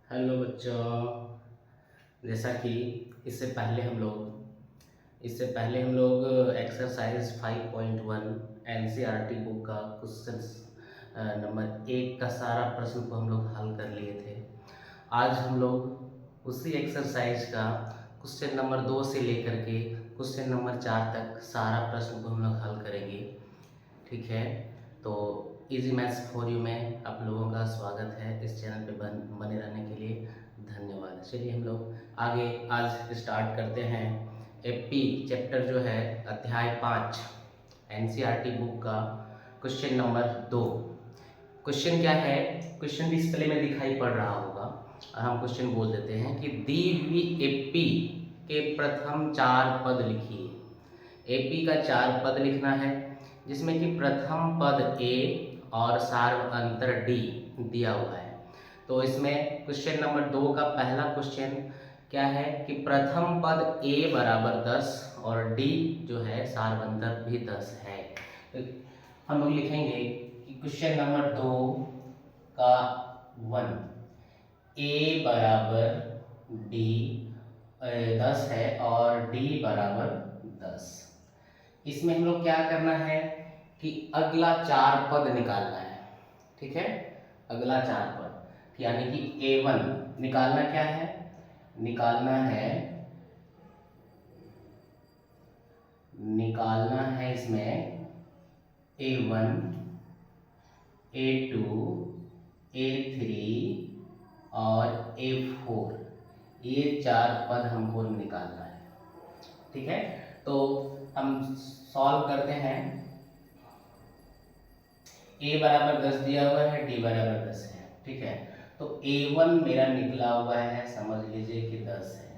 Hello बच्चों। जैसा कि इससे पहले हम लोग एक्सरसाइज 5.1 एनसीईआरटी बुक का क्वेश्चन नंबर 1 का सारा प्रश्न को हम लोग हल कर लिए थे। आज हम लोग उसी एक्सरसाइज का क्वेश्चन नंबर 2 से लेकर के क्वेश्चन नंबर 4 तक सारा प्रश्न को हम लोग हल करेंगे। ठीक है, तो इजी मैथ्स फॉर यू में आप लोगों का स्वागत है। इस चैनल पे बने रहने के लिए धन्यवाद। चलिए हम लोग आगे आज स्टार्ट करते हैं। एपी चैप्टर जो है अध्याय 5 एनसीईआरटी बुक का क्वेश्चन नंबर 2। क्वेश्चन क्या है? क्वेश्चन डिस्प्ले में दिखाई पड़ रहा होगा और हम क्वेश्चन बोल देते हैं कि दी हुई एपी के प्रथम 4 पद लिखिए। एपी का 4 पद लिखना है जिसमें कि प्रथम पद ए और सार्वअंतर डी दिया हुआ है। तो इसमें क्वेश्चन नंबर 2 का पहला क्वेश्चन क्या है कि प्रथम पद ए बराबर 10 और डी जो है सार्वअंतर भी 10 है। तो हम लोग लिखेंगे कि क्वेश्चन नंबर 2 का 1 ए बराबर डी 10 है और डी बराबर 10। इसमें हम लोग क्या करना है कि अगला 4 पद निकालना है। ठीक है, अगला 4 पद यानी कि A1 निकालना क्या है? निकालना है इसमें A1 A2 A3 और A4, ये 4 पद हमको निकालना है। ठीक है, तो हम सॉल्व करते हैं। a बराबर 10 दिया हुआ है, d बराबर 10 है। ठीक है, तो a1 मेरा निकला हुआ है, समझ लीजिए कि 10 है।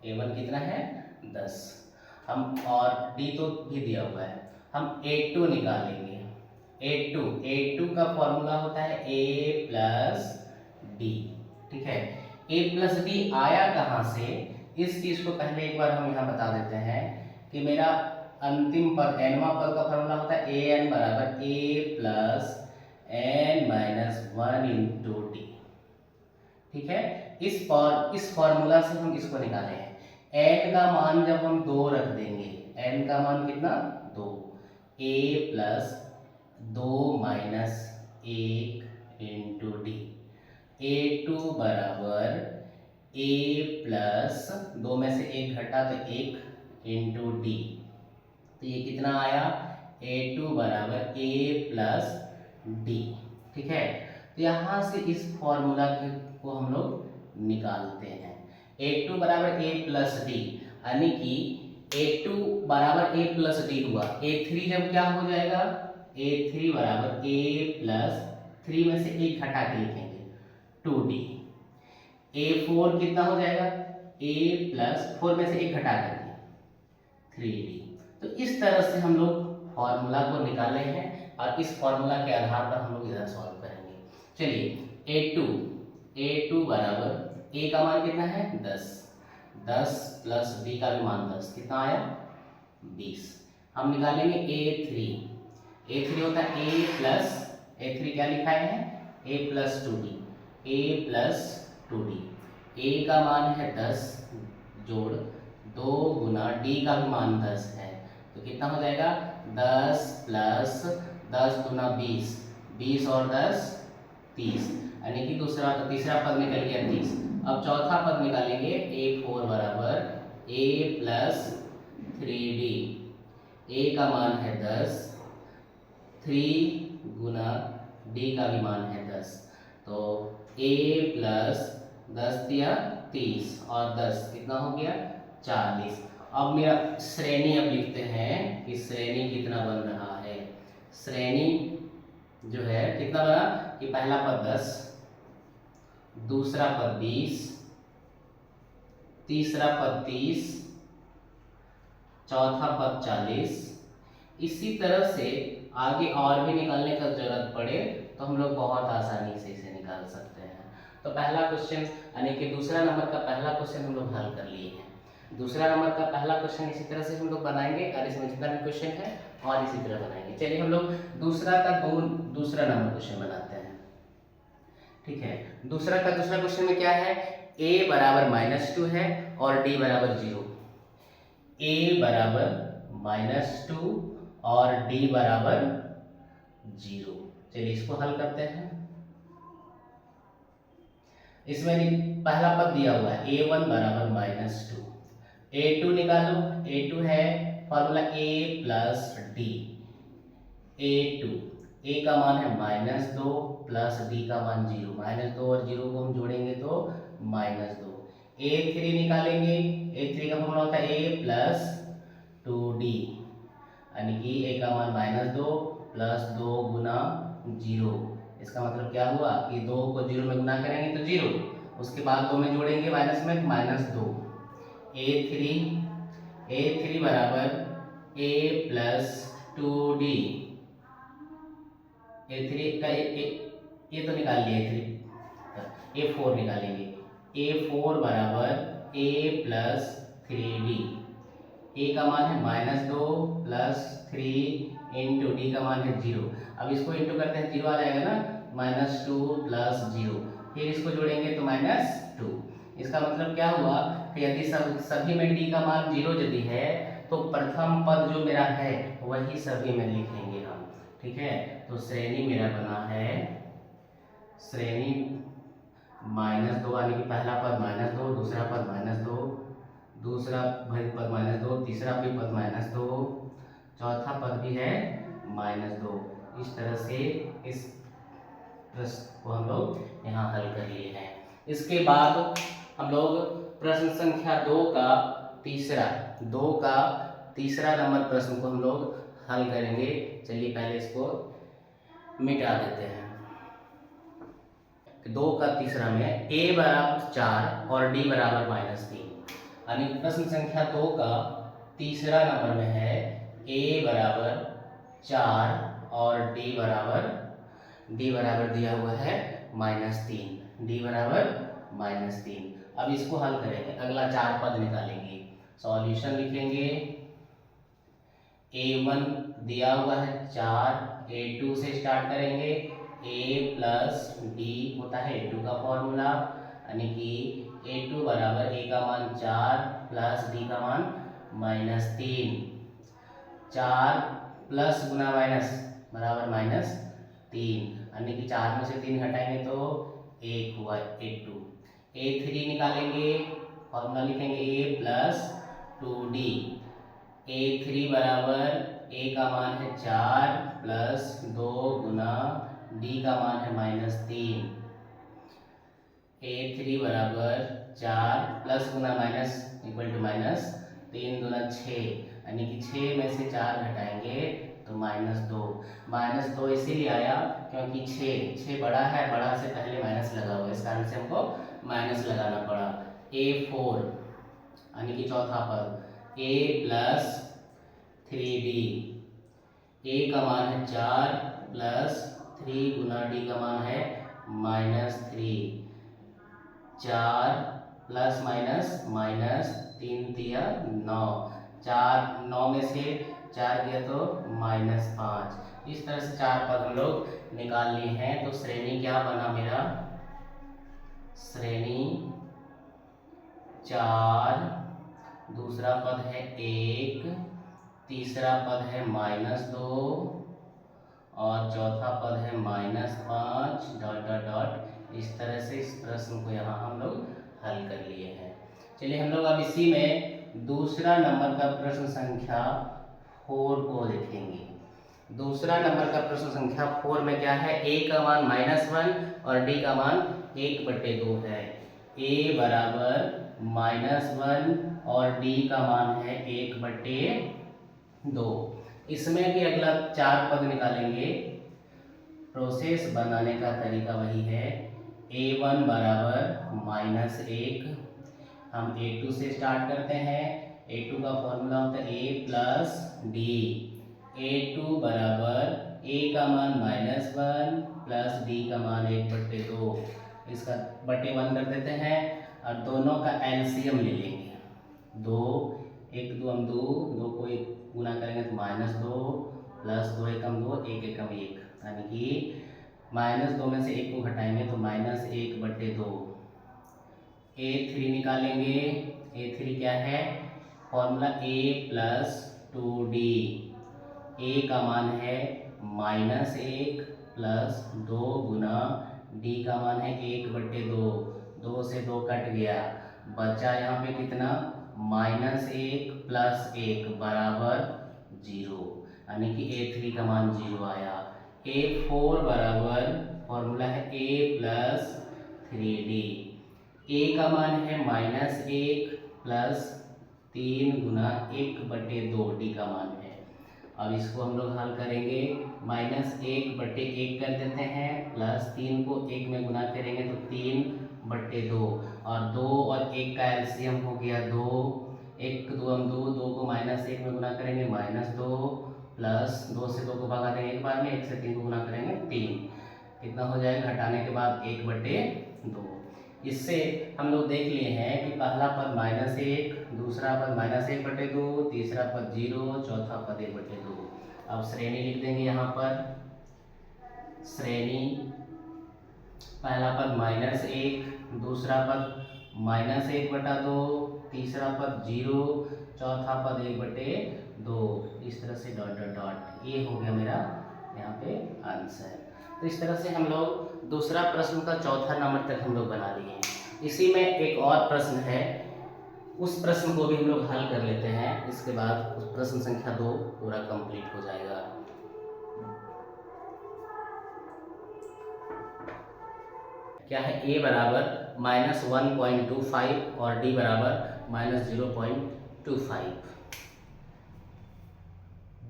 a1 कितना है? 10। हम और d तो भी दिया हुआ है, हम a2 निकालेंगे। a2 का फॉर्मूला होता है a प्लस डी। ठीक है, a प्लस डी आया कहाँ से? इस चीज को पहले एक बार हम यहाँ बता देते हैं कि मेरा अंतिम पद एनवा पद का फॉर्मूला होता है ए एन बराबर a plus n minus 1 into d. ठीक है, इस फॉर्मूला से हम इसको निकाले हैं। एन का मान जब हम 2 रख देंगे, एन का मान कितना? 2, a plus 2 minus 1 into d. A2 बराबर ए प्लस 2 में से 1 घटा तो 1 इंटू डी। तो ये कितना आया? A2 बराबर ए प्लस डी। ठीक है, तो यहाँ से इस फॉर्मूला को हम लोग निकालते हैं। A2 बराबर ए प्लस डी यानी कि A2 बराबर ए प्लस डी हुआ। A3 जब क्या हो जाएगा? A3 बराबर ए प्लस 3 में से 1 घटा के लिखेंगे 2D। A4 कितना हो जाएगा? A प्लस 4 में से 1 घटा करके 3D। तो इस तरह से हम लोग फॉर्मूला को निकाले हैं और इस फॉर्मूला के आधार पर हम लोग इधर सॉल्व करेंगे। चलिए A2 बराबर ए का मान कितना है? 10 प्लस बी का भी मान 10, कितना आया? 20। हम निकालेंगे A3 होता है A3 क्या लिखा है? A plus 2D। ए का मान है 10 जोड़ 2 गुना डी का भी मान 10 है, तो कितना हो जाएगा? 10 प्लस 10 गुना 20 और 10 30, यानी कि तीसरा पद निकल गया 30। अब चौथा पद निकालेंगे A4 बराबर A प्लस 3D। ए का मान है 10, 3 गुना डी का भी मान है 10, तो A प्लस 10 दिया 30 और 10 कितना हो गया? 40। अब मेरा श्रेणी अब लिखते हैं कि श्रेणी कितना बन रहा है। श्रेणी जो है कितना बना कि पहला पद 10, दूसरा पद 20, तीसरा पद 30, चौथा पद 40। इसी तरह से आगे और भी निकालने का जरूरत पड़े तो हम लोग बहुत आसानी से इसे निकाल सकते हैं। तो पहला क्वेश्चन यानी कि दूसरा नंबर का पहला क्वेश्चन हम लोग हल कर लिए हैं। दूसरा नंबर का पहला क्वेश्चन इसी तरह से हम लोग बनाएंगे और इसमें जितना भी क्वेश्चन है और इसी तरह बनाएंगे। चलिए हम लोग दूसरा नंबर क्वेश्चन बनाते हैं। ठीक है। दूसरा क्वेश्चन में क्या है, a बराबर -2 है और d बराबर 0। a बराबर -2 और d बराबर 0। चलिए इसको हल करते हैं। इसमें पहला पद दिया हुआ है a1 बराबर -2, a2 निकालो। a2 है formula a plus D. a2 a का मान है -2 प्लस d का मान 0। -2 और 0 को हम जोड़ेंगे तो -2। a3 निकालेंगे। a3 का फॉर्मूला होता है a प्लस 2d, यानी कि a का मान -2 प्लस 2 गुना 0। इसका मतलब क्या हुआ कि 2 को 0 में गुना करेंगे तो 0, उसके बाद 2 में जोड़ेंगे माइनस में -2। a3 बराबर a प्लस 2d। a3 का ये तो निकाल लिया, a4 निकालेंगे। a4 बराबर a प्लस 3d। a का मान है -2 प्लस 3 इंटू डी का मान है 0। अब इसको इंटू करते हैं 0 आ जाएगा ना, -2 प्लस 0, फिर इसको जोड़ेंगे तो -2। इसका मतलब क्या हुआ कि यदि सभी में डी का मान 0 यदि है तो प्रथम पद जो मेरा है वही सभी में लिखेंगे हम। ठीक है, तो श्रेणी मेरा बना है श्रेणी -2, यानी कि पहला पद -2, दूसरा पद -2, दूसरा पद -2, तीसरा भी पद -2, चौथा पद भी है -2। इस तरह से इस प्रश्न को हम लोग यहाँ हल कर लिए हैं। इसके बाद हम लोग प्रश्न संख्या 2 का तीसरा नंबर प्रश्न को हम लोग हल करेंगे। चलिए पहले इसको मिटा देते हैं। 2 का तीसरा में a बराबर 4 और d बराबर -3, यानी प्रश्न संख्या 2 का तीसरा नंबर में है a बराबर 4 और d बराबर दिया हुआ है -3, d बराबर -3। अब इसको हल करेंगे, अगला 4 पद निकालेंगे, सॉल्यूशन लिखेंगे। a1 दिया हुआ है 4, a2 से स्टार्ट करेंगे। a प्लस डी होता है a2 का फॉर्मूला, यानी कि a2 बराबर a का मान 4 प्लस d का मान -3। 4 प्लस गुना माइनस बराबर -3, यानी कि 4 में से 3 हटाएंगे तो 1 हुआ a2। a3 निकालेंगे, फॉर्मूला लिखेंगे a प्लस 2d। a3 बराबर a का मान है 4 प्लस 2 गुना d का मान है -3। a3 बराबर 4 प्लस गुना माइनस इक्वल टू माइनस, 3 दूना 6, यानी कि 6 में से 4 घटाएंगे तो -2। -2 इसीलिए आया क्योंकि 6 बड़ा है, बड़ा से पहले माइनस लगा हुआ है, इस कारण से हमको माइनस लगाना पड़ा। a4 यानी कि चौथा पद a प्लस 3d। a का मान है 4 प्लस 3 गुना d का मान है -3। 4 प्लस माइनस 3 दिया 9, 9 में से 4 दिया तो -5। इस तरह से 4 पद हम लोग निकाल लिए हैं। तो श्रेणी क्या बना मेरा, श्रेणी 4, दूसरा पद है 1, तीसरा पद है -2 और चौथा पद है -5 डॉट डॉट डॉट। इस तरह से इस प्रश्न को यहाँ हम लोग हल कर लिए हैं। चलिए हम लोग अब इसी में दूसरा नंबर का प्रश्न संख्या 4 को देखेंगे। दूसरा नंबर का प्रश्न संख्या 4 में क्या है, a का मान -1 और d का मान 1/2 है। a बराबर -1 और d का मान है 1/2। इसमें भी अगला 4 पद निकालेंगे। प्रोसेस बनाने का तरीका वही है। a1 बराबर -1, हम a2 से स्टार्ट करते हैं। a2 का फॉर्मूला होता है a प्लस डी। a2 बराबर a का मान -1 प्लस d का मान 1/2, इसका बटे 1 कर देते हैं और दोनों का एलसीएम ले लेंगे। 2 1 2 हम 2 को 1 गुना करेंगे तो -2 प्लस 2 एकम 2 1 एकम 1, यानी कि -2 में से 1 को घटाएंगे तो -1/2। A3 निकालेंगे। A3 क्या है, फॉर्मूला A + 2D। A का मान है -1 + 2 गुना D का मान है 1/2। 2 से 2 कट गया, बचा यहाँ पे कितना, -1 + 1 बराबर 0, यानी कि A3 का मान 0 आया। A4 बराबर फॉर्मूला है A + 3D। A का मान है -1 + 3 गुना 1/2, D का मान है। अब इसको हम लोग हल करेंगे, -1/1 कर देते हैं, +3 को 1 में गुना करेंगे तो 3/2, और 2 और 1 का एलसीएम हो गया 2, 1 2 हम 2, 2 को -1 में गुना करेंगे -2, प्लस 2 से 2 को भगा देंगे एक बार में, 1 से 3 को गुना करेंगे 3, कितना हो जाएगा घटाने के बाद 1/2। इससे हम लोग देख लिए हैं कि पहला पद -1, दूसरा पद -1/2, तीसरा पद 0, चौथा पद 1/2। अब श्रेणी लिख देंगे यहाँ पर। श्रेणी, पहला पद -1, दूसरा पद -1/2, तीसरा पद 0, चौथा पद 1/2। इस तरह से डॉट डॉट डॉट, ये हो गया मेरा यहाँ पे आंसर। तो इस तरह से हम लोग दूसरा प्रश्न का चौथा नंबर तक हम लोग बना लिए। इसी में एक और प्रश्न है, उस प्रश्न को भी हम लोग हल कर लेते हैं, इसके बाद उस प्रश्न संख्या 2 पूरा कंप्लीट हो जाएगा। क्या है, A बराबर -1.25 और D बराबर -0.25।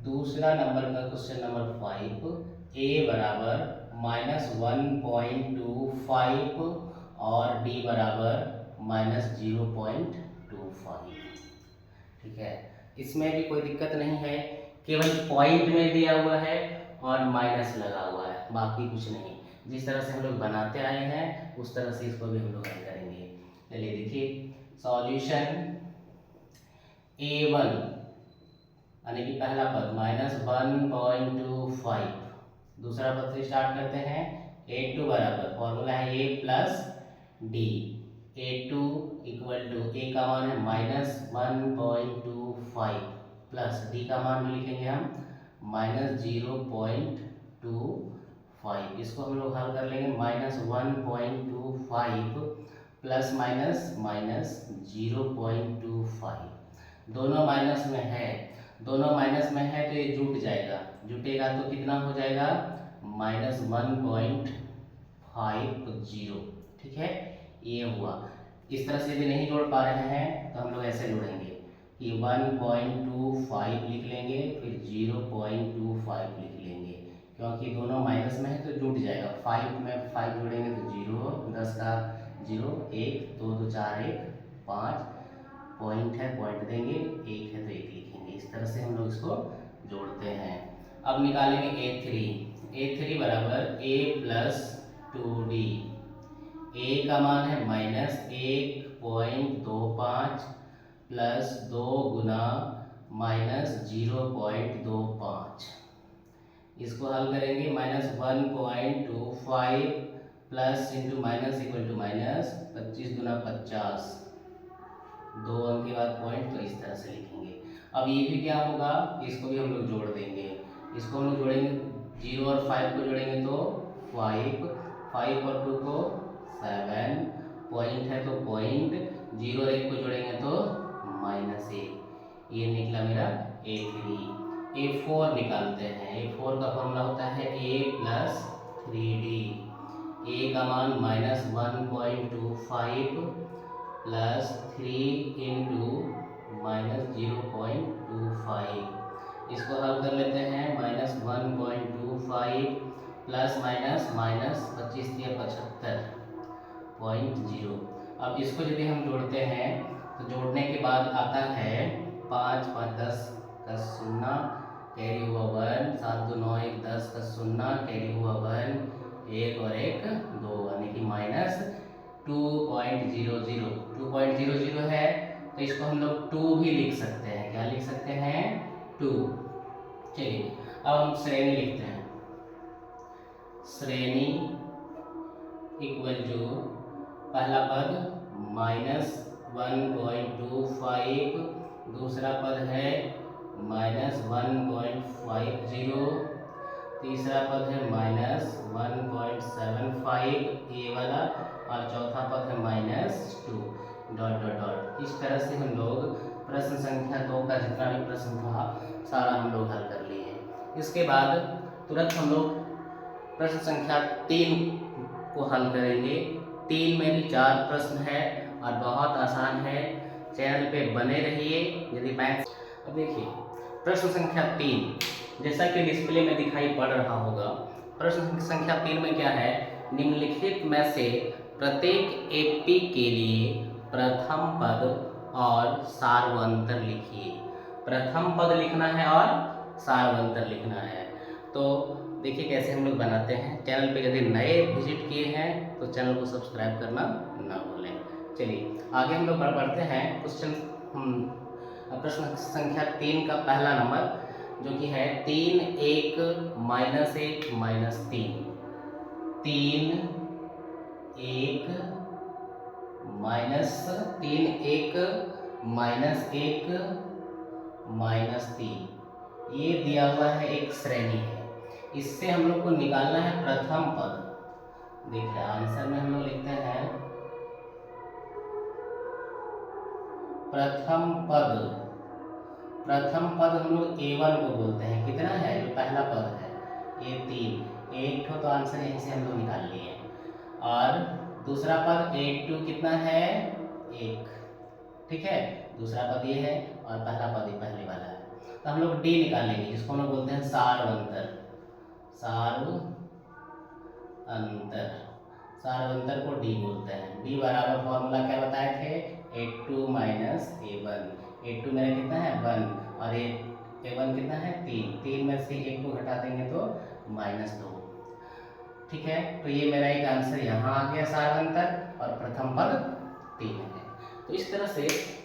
दूसरा नंबर का क्वेश्चन नंबर 5, A बराबर -1.25 और D बराबर -0.25। ठीक है, इसमें भी कोई दिक्कत नहीं है, केवल पॉइंट में दिया हुआ है और माइनस लगा हुआ है, बाकी कुछ नहीं। जिस तरह से हम लोग बनाते आए हैं उस तरह से इसको भी हम लोग हल करेंगे। चलिए देखिए, सॉल्यूशन A1 यानी कि पहला पद -1.25, दूसरा पद से स्टार्ट करते हैं। A2 बराबर फॉर्मूला है A + D। A2 = A का मान है -1.25 प्लस D का मान भी लिखेंगे हम -0.25। इसको हम लोग हल कर लेंगे, -1.25 प्लस -0.25, दोनों माइनस में है, दोनों माइनस में है तो ये जुट जाएगा, जुटेगा तो कितना हो जाएगा -1.50। ठीक है, ये हुआ। इस तरह से भी नहीं जोड़ पा रहे हैं तो हम लोग ऐसे जोड़ेंगे कि 1.25 लिख लेंगे, फिर 0.25 लिख लेंगे, क्योंकि दोनों माइनस में है तो जुट जाएगा। 5 में 5 जोड़ेंगे तो 0, 10 का 0, 1 2 2 4 1 5, पॉइंट है पॉइंट देंगे, 1 है तो 1 लिखेंगे। इस तरह से हम लोग इसको जोड़ते हैं। अब निकालेंगे A3। A3 बराबर A + 2D। A का मान है -1.25 प्लस 2 गुना -0.25। इसको हल करेंगे, -1.25 plus into minus equal to minus, 25 दूना 50, 2 अंक के बाद पॉइंट, तो इस तरह से लिखेंगे। अब ये भी क्या होगा, इसको भी हम लोग जोड़ देंगे। इसको हम लोग जोड़ेंगे, 0 और 5 को जोड़ेंगे तो 5, 5 और 2 को 7, पॉइंट है तो पॉइंट, 0 और 1 को जोड़ेंगे तो -1। ये निकला मेरा A3। A4 निकालते हैं। A4 का फॉर्मूला होता है A + 3D। A का मान -1.25 प्लस 3 इंटू -0.25। इसको हल कर लेते हैं, -1.25 प्लस -25×75.0। अब इसको यदि हम जोड़ते हैं तो जोड़ने के बाद आता है 5 5 10 10 0, कैरी हुआ 1, 7 2 9 1 10 10 0, कैरी हुआ 1, 1 और 1 2, यानी कि -2.00। 2.00 है तो इसको हम लोग 2 भी लिख सकते हैं। क्या लिख सकते हैं? 2। चलिए अब हम श्रेणी लिखते हैं। श्रेणी इक्वल टू पहला पद -1.25, दूसरा पद है -1.50, तीसरा पद है -1.75 ए वाला, और चौथा पद है -2 ... इस तरह से हम लोग प्रश्न संख्या 2 का जितना भी प्रश्न था सारा हम लोग हल कर लिए। इसके बाद तुरंत हम लोग प्रश्न संख्या 3 को हल करेंगे। 3 में भी 4 प्रश्न है और बहुत आसान है। चैनल पे बने रहिए। यदि मैथ्स, अब देखिए प्रश्न संख्या 3 जैसा कि डिस्प्ले में दिखाई पड़ रहा होगा। प्रश्न संख्या 3 में क्या है, निम्नलिखित में से प्रत्येक एपी के लिए प्रथम पद और सार्वंतर लिखिए। प्रथम पद लिखना है और सार्वंतर लिखना है। तो देखिए कैसे हम लोग बनाते हैं। चैनल पे यदि नए विजिट किए हैं तो चैनल को सब्सक्राइब करना ना भूलें। चलिए आगे हम लोग बढ़ते हैं। प्रश्न संख्या 3 का पहला नंबर जो कि है 3 1 -1 -3, 3 1 -3, ये दिया हुआ है, एक श्रेणी है। इससे हम लोग को निकालना है प्रथम पद। देखिए आंसर में हम लोग लिखते हैं प्रथम पद। प्रथम पद हम लोग A1 को बोलते हैं। कितना है, जो पहला पद है A3, एक तो आंसर यहीं से हम लोग निकाल लिए। और दूसरा पद A2 कितना है, 1, ठीक है। दूसरा पद ये है और पहला पद ये पहले वाला है। तो हम लोग D निकालेंगे, जिसको हम लोग बोलते हैं सार्वंतर। सार्वंतर को D बोलते हैं। D बराबर फॉर्मूला क्या बताए थे, A2 - A1। A2 मेरा कितना है 1 और A1 कितना है 3। 3 में से 1 को घटा देंगे तो -2, ठीक है। तो ये मेरा एक आंसर यहाँ आ गया सार्वंतर, और प्रथम पद 3 है। तो इस तरह से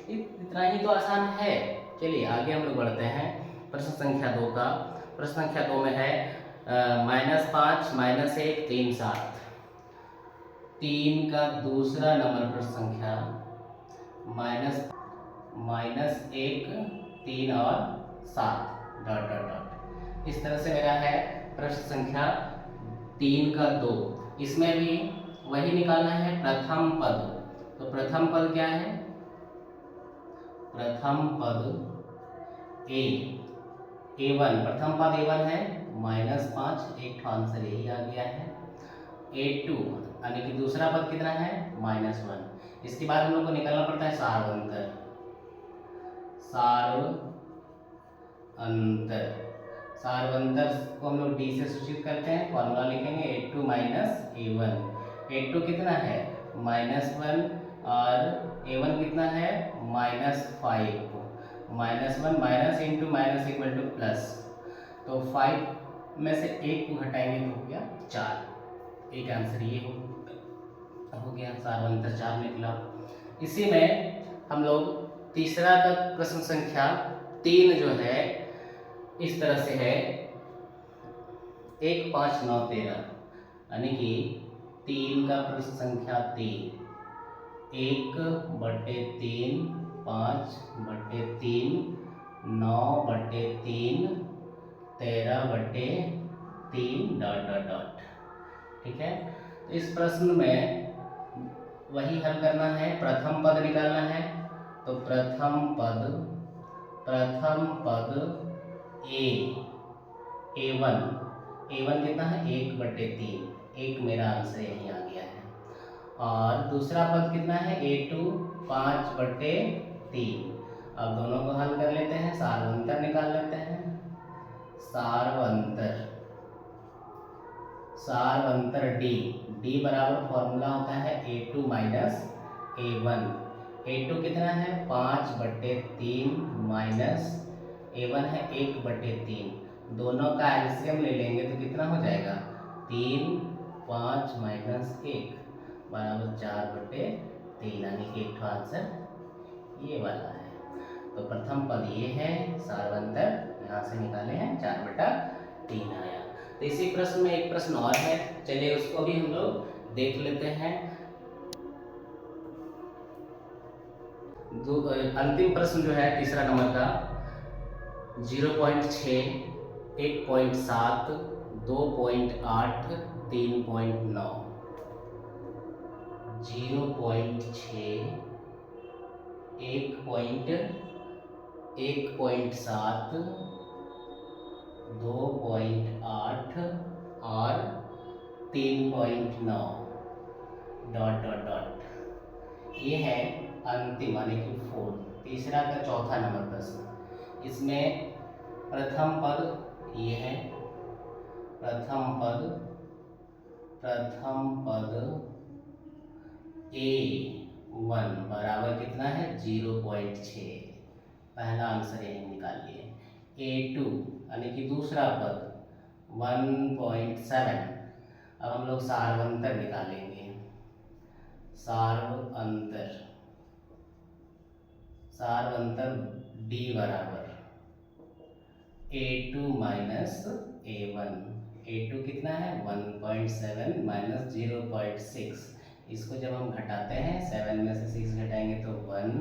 इतना ही तो आसान है। चलिए आगे हम लोग बढ़ते हैं। प्रश्न संख्या 2 का, प्रश्न संख्या 2 में है -5 -1 3 7। 3 का दूसरा नंबर प्रश्न संख्या -1 3 और 7 ... इस तरह से मेरा है प्रश्न संख्या 3 का 2। इसमें भी वही निकालना है प्रथम पद। तो प्रथम पद क्या है, प्रथम पद A1, प्रथम पद A1 है -5, एक आंसर यही आ गया है। A2 यानी कि दूसरा पद कितना है -1। इसके बाद हम लोग को निकालना पड़ता है सार्वंतर। सार्वंतर को हम लोग D से सूचित करते हैं। फॉर्मूला लिखेंगे A2 - A1। A2 कितना है -1 और A1 कितना है -5। -1 into minus equal two plus. तो 5 में से 1 को घटाएंगे तो हो गया 4। एक आंसर ये हो गया, सार्वंतर 4 निकला। इसी में हम लोग तीसरा का प्रश्न संख्या 3 जो है इस तरह से है 1 5 9 13, यानी कि 3 का प्रश्न संख्या 3 1/3 5/3 9/3 13/3 ... ठीक है। तो इस प्रश्न में वही हल करना है, प्रथम पद निकालना है। तो प्रथम पद A1 कितना है 1/3, एक मेरा आंसर यही आ गया है। और दूसरा पद कितना है A2 5/3। अब दोनों को हल कर लेते हैं, सार्वंतर निकाल लेते हैं। सार्वंतर D बराबर फॉर्मूला होता है A2 - A1। A2 कितना है 5/3 माइनस A1 है 1/3। दोनों का एलसीएम ले लेंगे तो कितना हो जाएगा 3 5 - 1 बराबर 4/3, यानी कि एक आंसर ये वाला है। तो प्रथम पद ये है सार्वंतर, यहाँ से निकाले हैं 4/3 आया। तो इसी प्रश्न में एक प्रश्न और है, चलिए उसको भी हम लोग देख लेते हैं। अंतिम प्रश्न जो है तीसरा नंबर का 0.6, 1.7, 2.8, 3.9। 0.6, 1.7, 2.8 और 3.9 डॉट डॉट डॉट। ये है अंतिम यानी कि 4, तीसरा का चौथा नंबर प्रश्न। इसमें प्रथम पद ये है, प्रथम पद A1 बराबर कितना है 0.6, पहला आंसर यही निकाल लिए। A2 यानी कि दूसरा पद 1.7। अब हम लोग सार्वंतर निकालेंगे, सार्वंतर D बराबर A2 माइनस A1। A2 कितना है 1.7 माइनस 0.6। इसको जब हम घटाते हैं 7 में से 6 घटाएंगे तो 1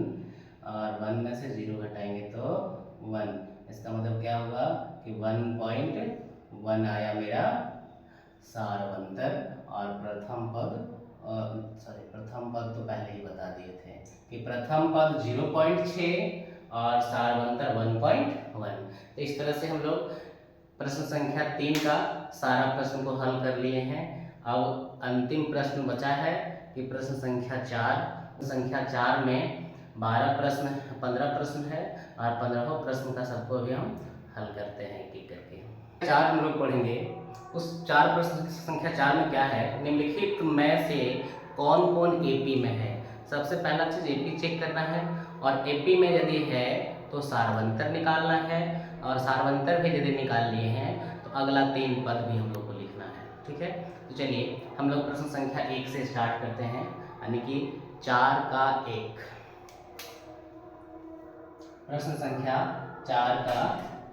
और 1 में से 0 घटाएंगे तो 1। इसका मतलब क्या होगा कि 1.1 आया मेरा सार्वंतर। और प्रथम पद तो पहले ही बता दिए थे कि प्रथम पद 0.6 और सार्वंतर 1.1। तो इस तरह से हम लोग प्रश्न संख्या 3 का सारा प्रश्न को हल कर लिए हैं। अब अंतिम प्रश्न बचा है कि प्रश्न संख्या 4। संख्या 4 में 15 प्रश्न है और 15वें प्रश्न का सबको भी हम हल करते हैं एक करके। 4 हम लोग पढ़ेंगे। उस 4 प्रश्न संख्या 4 में क्या है, निम्नलिखित में से कौन कौन एपी में है। सबसे पहला चीज एपी चेक करना है, और एपी में यदि है तो सार्वंतर निकालना है, और सार्वंतर भी यदि निकाल लिए हैं तो अगला 3 पद भी हम लोग को लिखना है। ठीक है, तो चलिए हम लोग प्रश्न संख्या 1 से स्टार्ट करते हैं, यानी कि 4 का 1। प्रश्न संख्या 4 का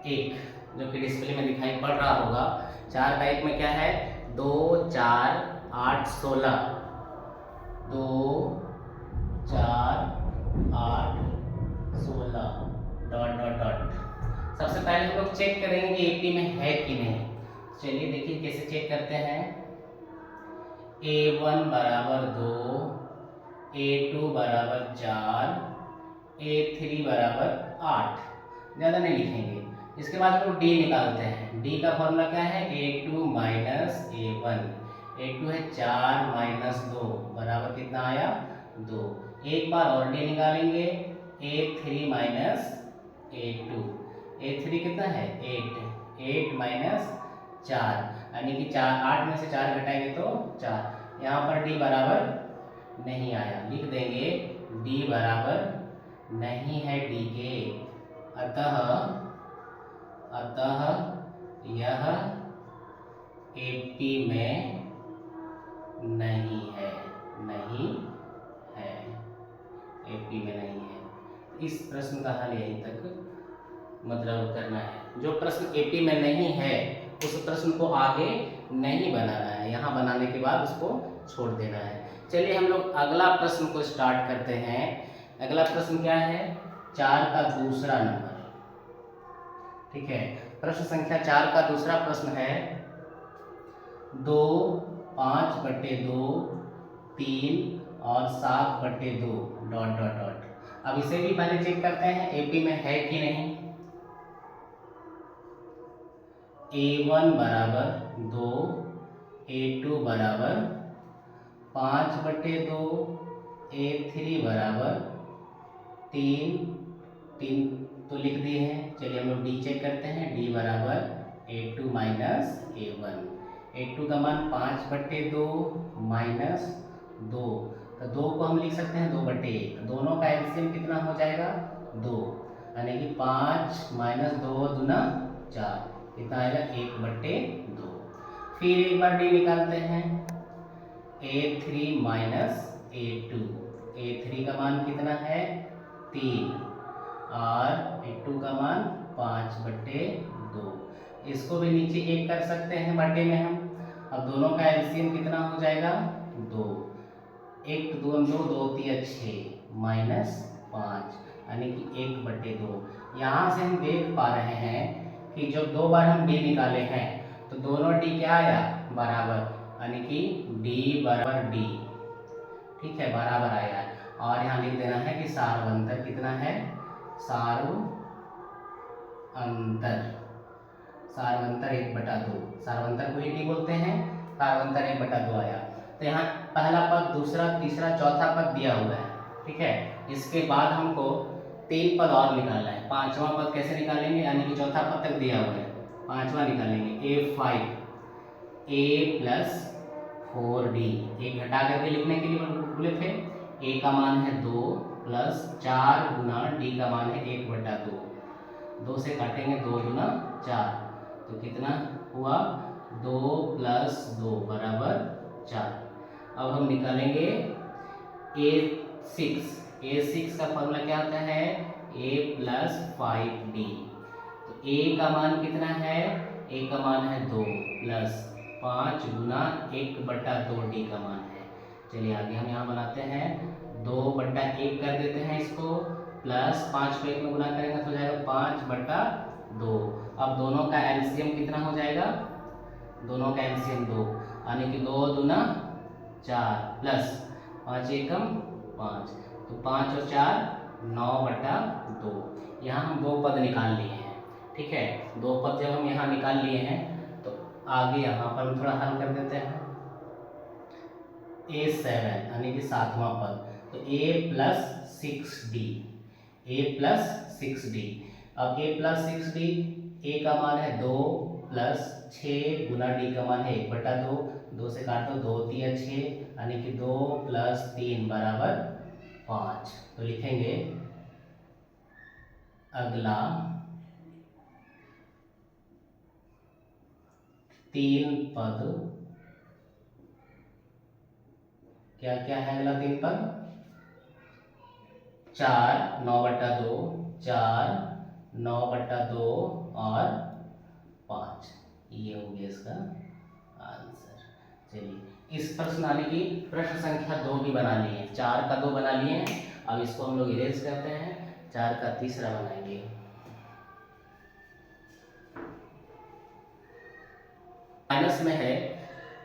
1 जो कि डिस्प्ले में दिखाई पड़ रहा होगा। 4 का 1 में क्या है 2, 4, 8, 16। 2, 4, 8, 16 डॉट डॉट डॉट। सबसे पहले हम लोग चेक करेंगे कि एपी में है कि नहीं। चलिए देखिए कैसे चेक करते हैं। A1 बराबर 2, A2 बराबर 4, A3 बराबर 8। ज़्यादा नहीं लिखेंगे। इसके बाद हम लोग D निकालते हैं। D का फॉर्मूला क्या है A2 माइनस A1। A2 है 4 माइनस 2 बराबर कितना आया 2। एक बार और D निकालेंगे A3 माइनस A2। A3 कितना है 8। 8 माइनस 4 यानी कि 8 में से 4 घटाएंगे तो 4। यहाँ पर D बराबर नहीं आया, लिख देंगे D बराबर नहीं है D के। अतः यह एपी में नहीं है, एपी में नहीं है। इस प्रश्न का हल यहीं तक मतलब करना है। जो प्रश्न एपी में नहीं है उस प्रश्न को आगे नहीं बनाना है, यहाँ बनाने के बाद उसको छोड़ देना है। चलिए हम लोग अगला प्रश्न को स्टार्ट करते हैं। अगला प्रश्न क्या है 4 का दूसरा नंबर। ठीक है, प्रश्न संख्या 4 का दूसरा प्रश्न है 2, 5/2, 3 और 7/2 डॉट डॉट डॉट। अब इसे भी पहले चेक करते हैं एपी में है कि नहीं। A1 बराबर 2, A2 बराबर 5/2, A3 बराबर 3 तो लिख दिए हैं। चलिए हम लोग D चेक करते हैं। D बराबर A2 माइनस A1। A2 का मान 5/2 माइनस 2, तो 2 को हम लिख सकते हैं 2/1। दोनों का एलसीएम कितना हो जाएगा 2, यानी कि 5 माइनस 2 दूना 4, कितना आएगा 1/2। फिर एक बार D निकालते हैं A3 माइनस A2। A3 का मान कितना है 3 और A2 का मान 5/2। इसको भी नीचे 1 कर सकते हैं बटे में हम। अब दोनों का एलसीएम कितना हो जाएगा 2, 1 2 2 2 3 6 माइनस 5 यानी कि 1/2। यहाँ से हम देख पा रहे हैं कि जब 2 बार हम डी निकाले हैं तो दोनों डी क्या आया बराबर, यानी कि डी बराबर डी, ठीक है, बराबर आया। और यहाँ लिख देना है कि सार्वंतर कितना है, सार्वंतर 1/2, सार्वंतर को ही बोलते हैं, सार्वंतर 1/2 आया। तो यहाँ पहला पद, दूसरा, तीसरा, चौथा पद दिया हुआ है, ठीक है। इसके बाद हमको 3 पद और निकालना है। 5वां पद कैसे निकालेंगे, यानी कि चौथा पद तक दिया हुआ है, 5वां निकालेंगे। a5 a + 4d, एक घटा करके लिखने के लिए बोले थे। a का मान है 2 + 4 गुना d का मान है 1/2, 2 से काटेंगे 2 गुना 4, तो कितना हुआ 2 + 2 बराबर 4। अब हम निकालेंगे a6 का फॉर्मूला क्या होता है a + 5d। तो a का मान कितना है, a का मान है 2 + 5 गुना 1/2d का मान है। चलिए आगे हम यहाँ बनाते हैं, 2/1 कर देते हैं इसको, प्लस 5 को 1 में गुना करेंगे तो हो जाएगा 5/2। अब दोनों का एलसीएम कितना हो जाएगा, दोनों का एलसीएम 2, यानी कि 2 दूना 4 प्लस 5 एकम 5, तो 5 और 4 9/2। यहाँ हम 2 पद निकाल लिए हैं, ठीक है। 2 पद जब हम यहाँ निकाल लिए हैं तो आगे यहाँ पर हम थोड़ा हल कर देते हैं। a7 यानी कि 7वां पद, तो a + 6d, a + 6d। अब a + 6d, a का मान है 2 + 6 गुना d का मान है 1/2, 2 से काट दो 2 3 6, यानी कि 2 + 3 बराबर 5। तो लिखेंगे अगला 3 पद क्या क्या है, अगला 3 पद 4 9/2, 4 9/2 और 5, ये हो गया इसका आंसर। चलिए इस प्रश्न आने की प्रश्न संख्या 2 भी बना लिए हैं, 4 का 2 बना लिए हैं। अब इसको हम लोग इरेज करते हैं, 4 का तीसरा बनाएंगे। माइनस में है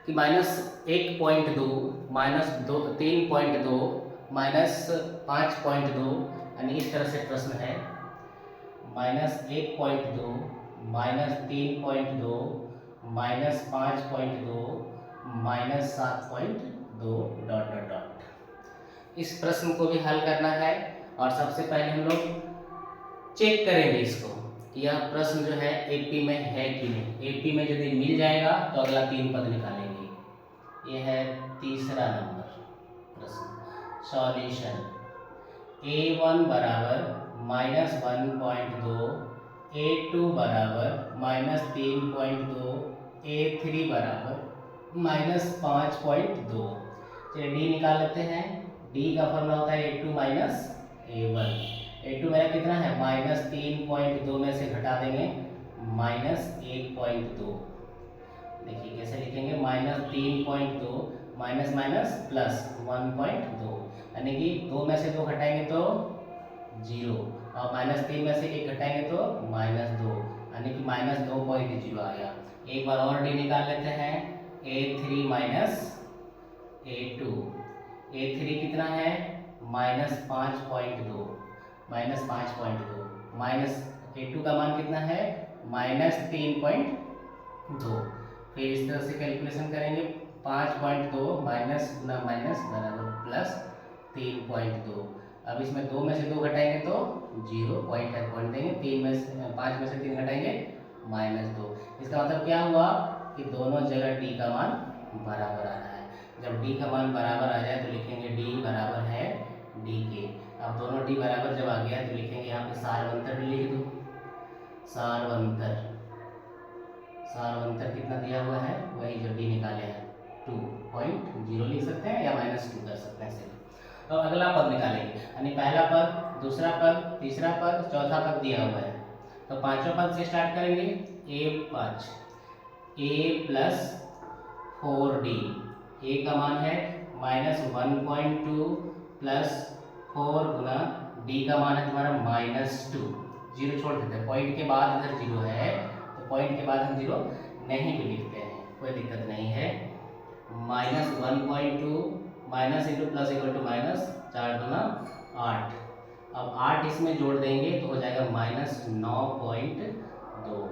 कि -1.2 -3.2 -5.2, यानी इस तरह से प्रश्न है। -1.2 -3.2 -5.2 -7.2 ... इस प्रश्न को भी हल करना है। और सबसे पहले हम लोग चेक करेंगे इसको कि यह प्रश्न जो है एपी में है कि नहीं। एपी में यदि मिल जाएगा तो अगला 3 पद निकालेंगे। ये है तीसरा नंबर प्रश्न। सॉल्यूशन a1 बराबर -1.2, a2 बराबर -3.2, a3 बराबर -5.2। चलिए डी निकाल लेते हैं। डी का फॉर्मूला होता है a2 - a1। a2 मेरा कितना है -3.2 में से घटा देंगे -1.2। देखिए कैसे लिखेंगे, -3.2 माइनस माइनस प्लस 1.2, यानी कि 2 में से 2 घटाएंगे तो 0, और -3 में से 1 घटाएंगे तो -2, यानी कि -2.0 आया। एक बार और डी निकाल लेते हैं। a3 - a2, a3 कितना है -5.2, माइनस a2 का मान कितना है -3.2। फिर इस तरह से कैलकुलेशन करेंगे, 5.2 माइनस गुना माइनस बराबर प्लस 3.2। अब इसमें 2 में से 2 घटाएंगे तो 0 पॉइंट है, पॉइंट देंगे। 5 में से 3 घटाएंगे -2। इसका मतलब क्या हुआ कि दोनों जगह डी का मान बराबर आ रहा है। जब डी का मान बराबर आ जाए तो लिखेंगे डी बराबर है डी के। अब दोनों डी बराबर जब आ गया तो लिखेंगे यहाँ पे सारवंतर भी लिख दो। सारवंतर कितना दिया हुआ है, वही जो डी निकाले हैं 2.0 लिख सकते हैं या -2 कर सकते हैं। तो अगला पद निकालेंगे, यानी पहला पद, दूसरा पद, तीसरा पद, चौथा पद दिया हुआ है। तो 5वां पद से स्टार्ट करेंगे। A5 A plus 4D, A का मान है -1.2 प्लस 4 गुना D का मान है तुम्हारा -2। जीरो छोड़ देते हैं, पॉइंट के बाद अगर जीरो है तो पॉइंट के बाद हम जीरो नहीं भी लिखते हैं, कोई दिक्कत नहीं है। -1.2 minus into plus equal to minus, 4 दूना 8। अब 8 इसमें जोड़ देंगे तो हो जाएगा -9.2।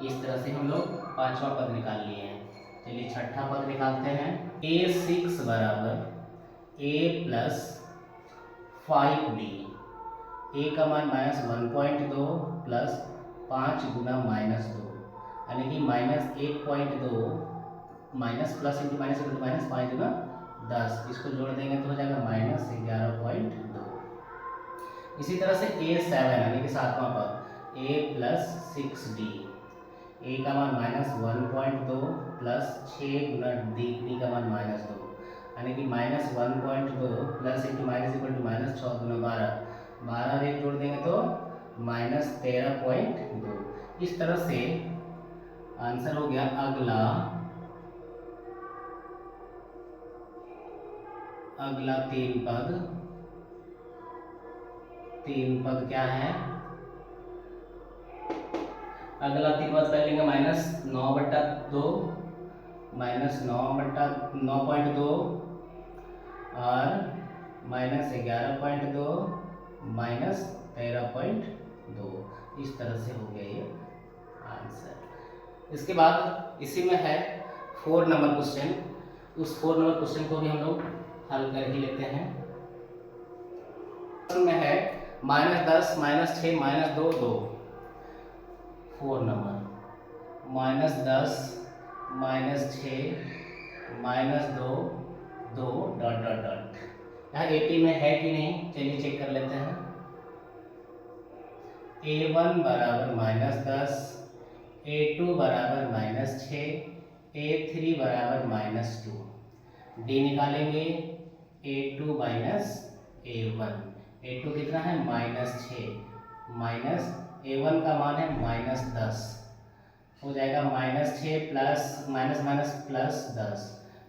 इस तरह से हम लोग पांचवा पद निकाल लिए हैं। चलिए छठा पद निकालते हैं। A6 बराबर A प्लस 5D, A का मान -1.2 प्लस 5 गुना -2, यानी कि -1.2 minus plus into minus equal to minus 5 गुना 10, इसको जोड़ देंगे तो हो जाएगा -11.2। इसी तरह से A7 यानी कि सातवां पद A प्लस 6D, A का मान -1.2 प्लस 6 गुना D का मान -2, यानी कि -1.2 plus into minus equal to minus 6 गुना 12, 12 एक जोड़ देंगे तो -13.2। इस तरह से आंसर हो गया। अगला तीन पद क्या है? अगला तीन पद पहले लेंगे -9/2 -9/9.2 और -11.2 -13.2। इस तरह से हो गया ये आंसर। इसके बाद इसी में है 4 नंबर क्वेश्चन। उस 4 नंबर क्वेश्चन को भी हम लोग हल कर ही लेते हैं। में है -10 -6 -2 2। 4 नंबर -10 -6 -2 2 डॉट डॉट डॉट। यहाँ 80 में है कि नहीं, चलिए चेक कर लेते हैं। A1 बराबर -10, A2 बराबर -6, A3 बराबर -2। D निकालेंगे A2 माइनस A1। A2 कितना है -6 माइनस A1 का मान है -10, हो जाएगा -6 प्लस माइनस माइनस प्लस 10,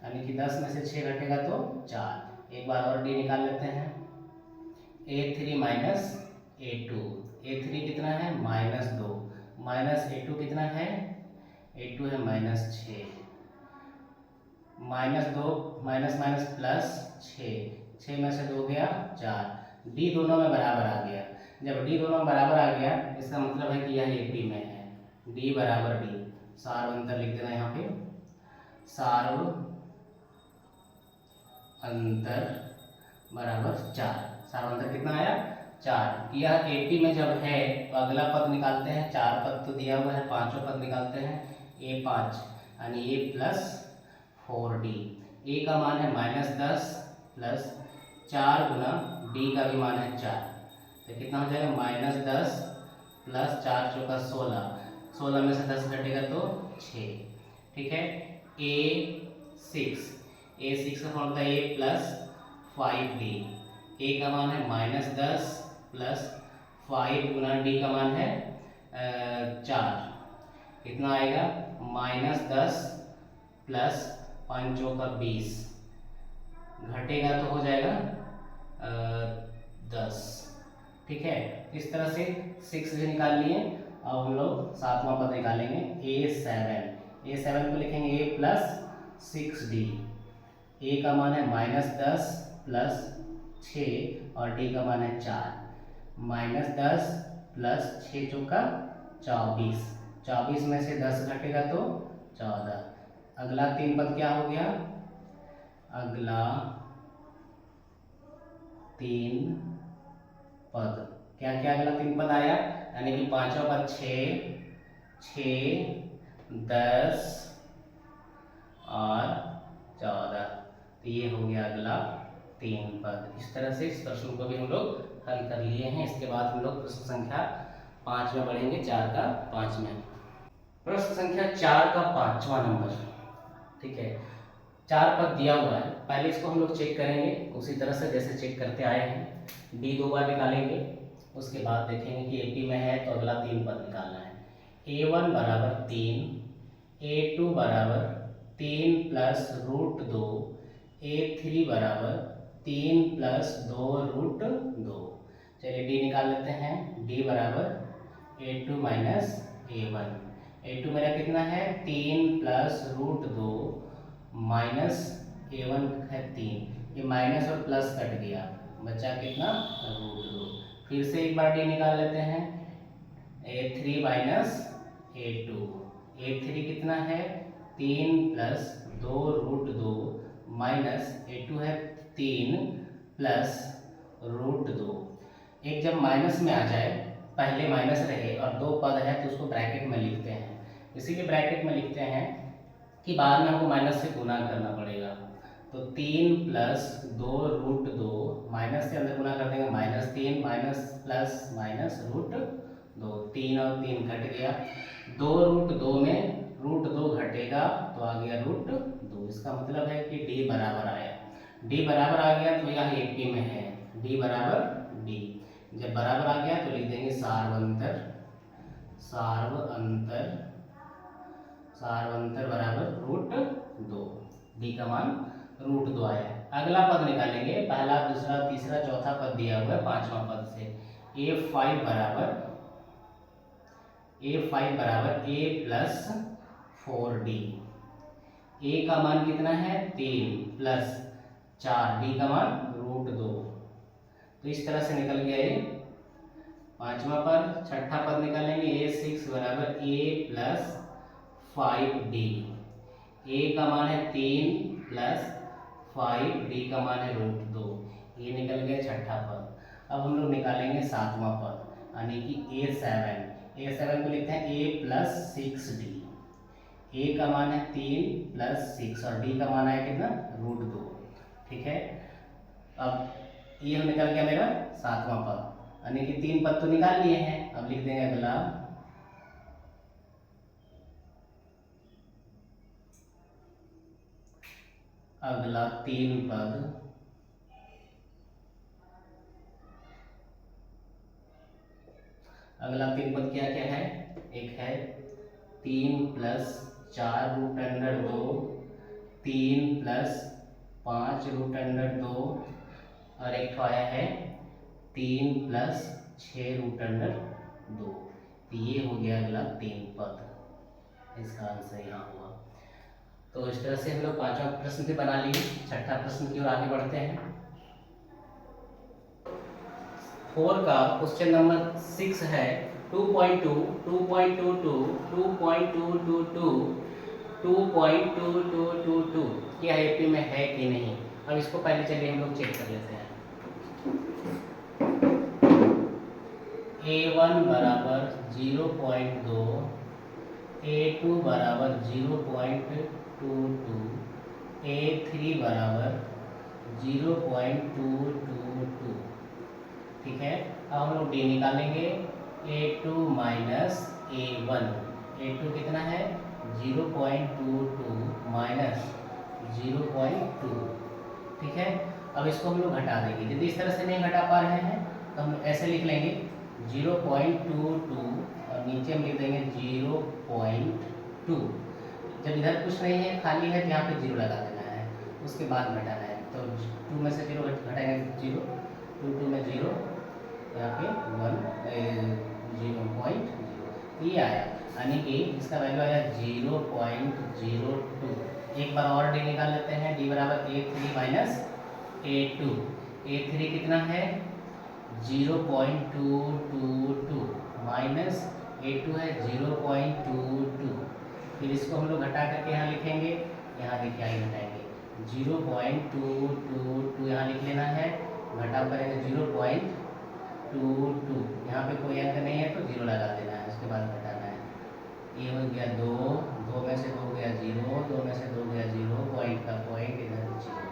यानी कि 10 में से 6 घटेगा तो 4। एक बार और D निकाल लेते हैं। A3 माइनस A2, A3 कितना है -2 माइनस A2 कितना है, A2 है -6, -2 माइनस माइनस प्लस 6 में से 2 गया 4। D दोनों में बराबर आ गया। जब D दोनों में बराबर आ गया इसका मतलब है कि यह AP में है। D बराबर D, सार्व अंतर लिख देना यहाँ पे। सार्व अंतर बराबर 4। सार्व अंतर कितना आया 4। यह AP में जब है तो अगला पद निकालते हैं। 4 पद तो दिया हुआ है, पांचों पद निकालते हैं। A5 यानी A प्लस 4D, A का मान है -10 प्लस 4 गुना D का भी मान है 4, तो कितना हो जाएगा -10 प्लस 4 चौका 16, 16 में से 10 घटेगा तो 6। ठीक है। A6 का फॉर्म था A प्लस 5D, A का मान है -10 प्लस 5 गुना D का मान है 4, कितना आएगा -10 प्लस 5 चौका 20, घटेगा तो हो जाएगा 10। ठीक है। इस तरह से 6 से निकाल लिए। अब हम लोग सातवां पद निकालेंगे। A7 को लिखेंगे A प्लस 6D, A का मान है -10 प्लस 6 और D का मान है 4, -10 प्लस 6 चौका 24, 24 में से 10 घटेगा तो 14। अगला तीन पद क्या हो गया? अगला तीन पद क्या क्या? अगला तीन पद आया, यानी कि पांचवा पद 6 10 और 14, तो ये हो गया अगला तीन पद। इस तरह से इस प्रश्न को भी हम लोग हल कर लिए हैं। इसके बाद हम लोग प्रश्न संख्या 5 में बढ़ेंगे, 4 का 5 में। प्रश्न संख्या 4 का 5वां नंबर। ठीक है। 4 पद दिया हुआ है, पहले इसको हम लोग चेक करेंगे उसी तरह से जैसे चेक करते आए हैं। D 2 बार निकालेंगे, उसके बाद देखेंगे कि AP में है तो अगला तीन पद निकालना है। A1 बराबर 3, A2 बराबर 3 प्लस रूट 2, A3 बराबर 3 प्लस 2 रूट 2। चलिए डी निकाल लेते हैं। डी बराबर A2 माइनस A1। A2 मेरा कितना है 3 प्लस रूट 2 माइनस A1 है 3। ये माइनस और प्लस कट गया, बचा कितना रूट 2। फिर से एक बार डी निकाल लेते हैं। A3 minus A2। A3 कितना है 3 प्लस 2 रूट 2 माइनस A2 है 3 प्लस रूट 2। एक जब माइनस में आ जाए, पहले माइनस रहे और दो पद है तो उसको ब्रैकेट में लिखते हैं। इसीलिए ब्रैकेट में लिखते हैं कि बाद में हमको माइनस से गुना करना पड़ेगा। तो 3 प्लस 2 रूट 2 माइनस से अंदर गुना कर देंगे, minus 3 minus plus minus root 2। 3 और 3 घट गया, 2 रूट 2 में रूट 2 घटेगा तो आ गया रूट 2। इसका मतलब है कि डी बराबर आया। डी बराबर आ गया तो यह AP में है, डी बराबर डी। जब बराबर आ गया तो लिख देंगे सार्वंतर। सार्वंतर बराबर रूट 2। डी का मान रूट 2 आया। अगला पद निकालेंगे, पहला दूसरा तीसरा चौथा पद दिया हुआ है, पांचवा पद से। A5 बराबर A प्लस 4D। A का मान कितना है 3 प्लस 4, D का मान रूट 2। तो इस तरह से निकल गया ये पांचवा पद। छठा पद निकालेंगे A6 बराबर A प्लस 5D। A का मान है 3 प्लस 5, D का मान है रूट 2। ये निकल गया छठा पद। अब हम लोग निकालेंगे सातवां पद यानी कि A7 को लिखते हैं A प्लस 6D। A का मान है 3 प्लस 6 और D का मान है कितना रूट 2। ठीक है, अब ये निकल गया मेरा सातवां पद यानी कि 3 पद तो निकाल लिए हैं। अब लिख देंगे अगला अगला 3 पद। अगला 3 पद क्या क्या है, एक है 3 plus 4 root under 2, 3 plus 5 root under 2 और एक आया है 3 प्लस 6 रूट अंडर 2। तो ये हो गया अगला 3 पद, इसका आंसर यहाँ हुआ। तो इस तरह से हम लोग पांचवा प्रश्न भी बना लिए। छठा प्रश्न की ओर आगे बढ़ते हैं। 4 का क्वेश्चन नंबर 6 है 2.2, 2.22, 2.222, 2.2222 क्या AP में है कि नहीं। अब इसको पहले चलिए हम लोग चेक कर लेते हैं। A1 बराबर 0.2, A2 बराबर 0.22, A3 बराबर 0.222। ठीक है, अब हम लोग D निकालेंगे। A2 minus A1। A2 कितना है 0.22 माइनस 0.2। ठीक है, अब इसको हम लोग घटा देंगे। यदि इस तरह से नहीं घटा पा रहे हैं तो हम ऐसे लिख लेंगे 0.22 और नीचे हम लिख देंगे 0.2। जब इधर कुछ नहीं है खाली है तो यहाँ पे 0 लगा देना है, उसके बाद घटाना है। तो 2 में से 0 घटाएंगे 0, 2 में 0, यहाँ पे 0.0 ये आया यानी कि इसका वैल्यू आया 0.02। एक बार और डी निकाल लेते हैं। डी बराबर A3 माइनस A2। A3 कितना है 0.222 माइनस A2 है 0.22। फिर इसको हम लोग घटा करके यहाँ लिखेंगे, यहाँ देखिए आगे घटाएंगे 0.222 यहाँ लिख लेना है, घटाव करेंगे 0.22। यहाँ पे कोई अंक नहीं है तो 0 लगा देना है, उसके बाद घटाना है। ये हो गया 2, 2 में से 2 गया 0, 2 में से 2 गया 0, पॉइंट का पॉइंट इधर 0।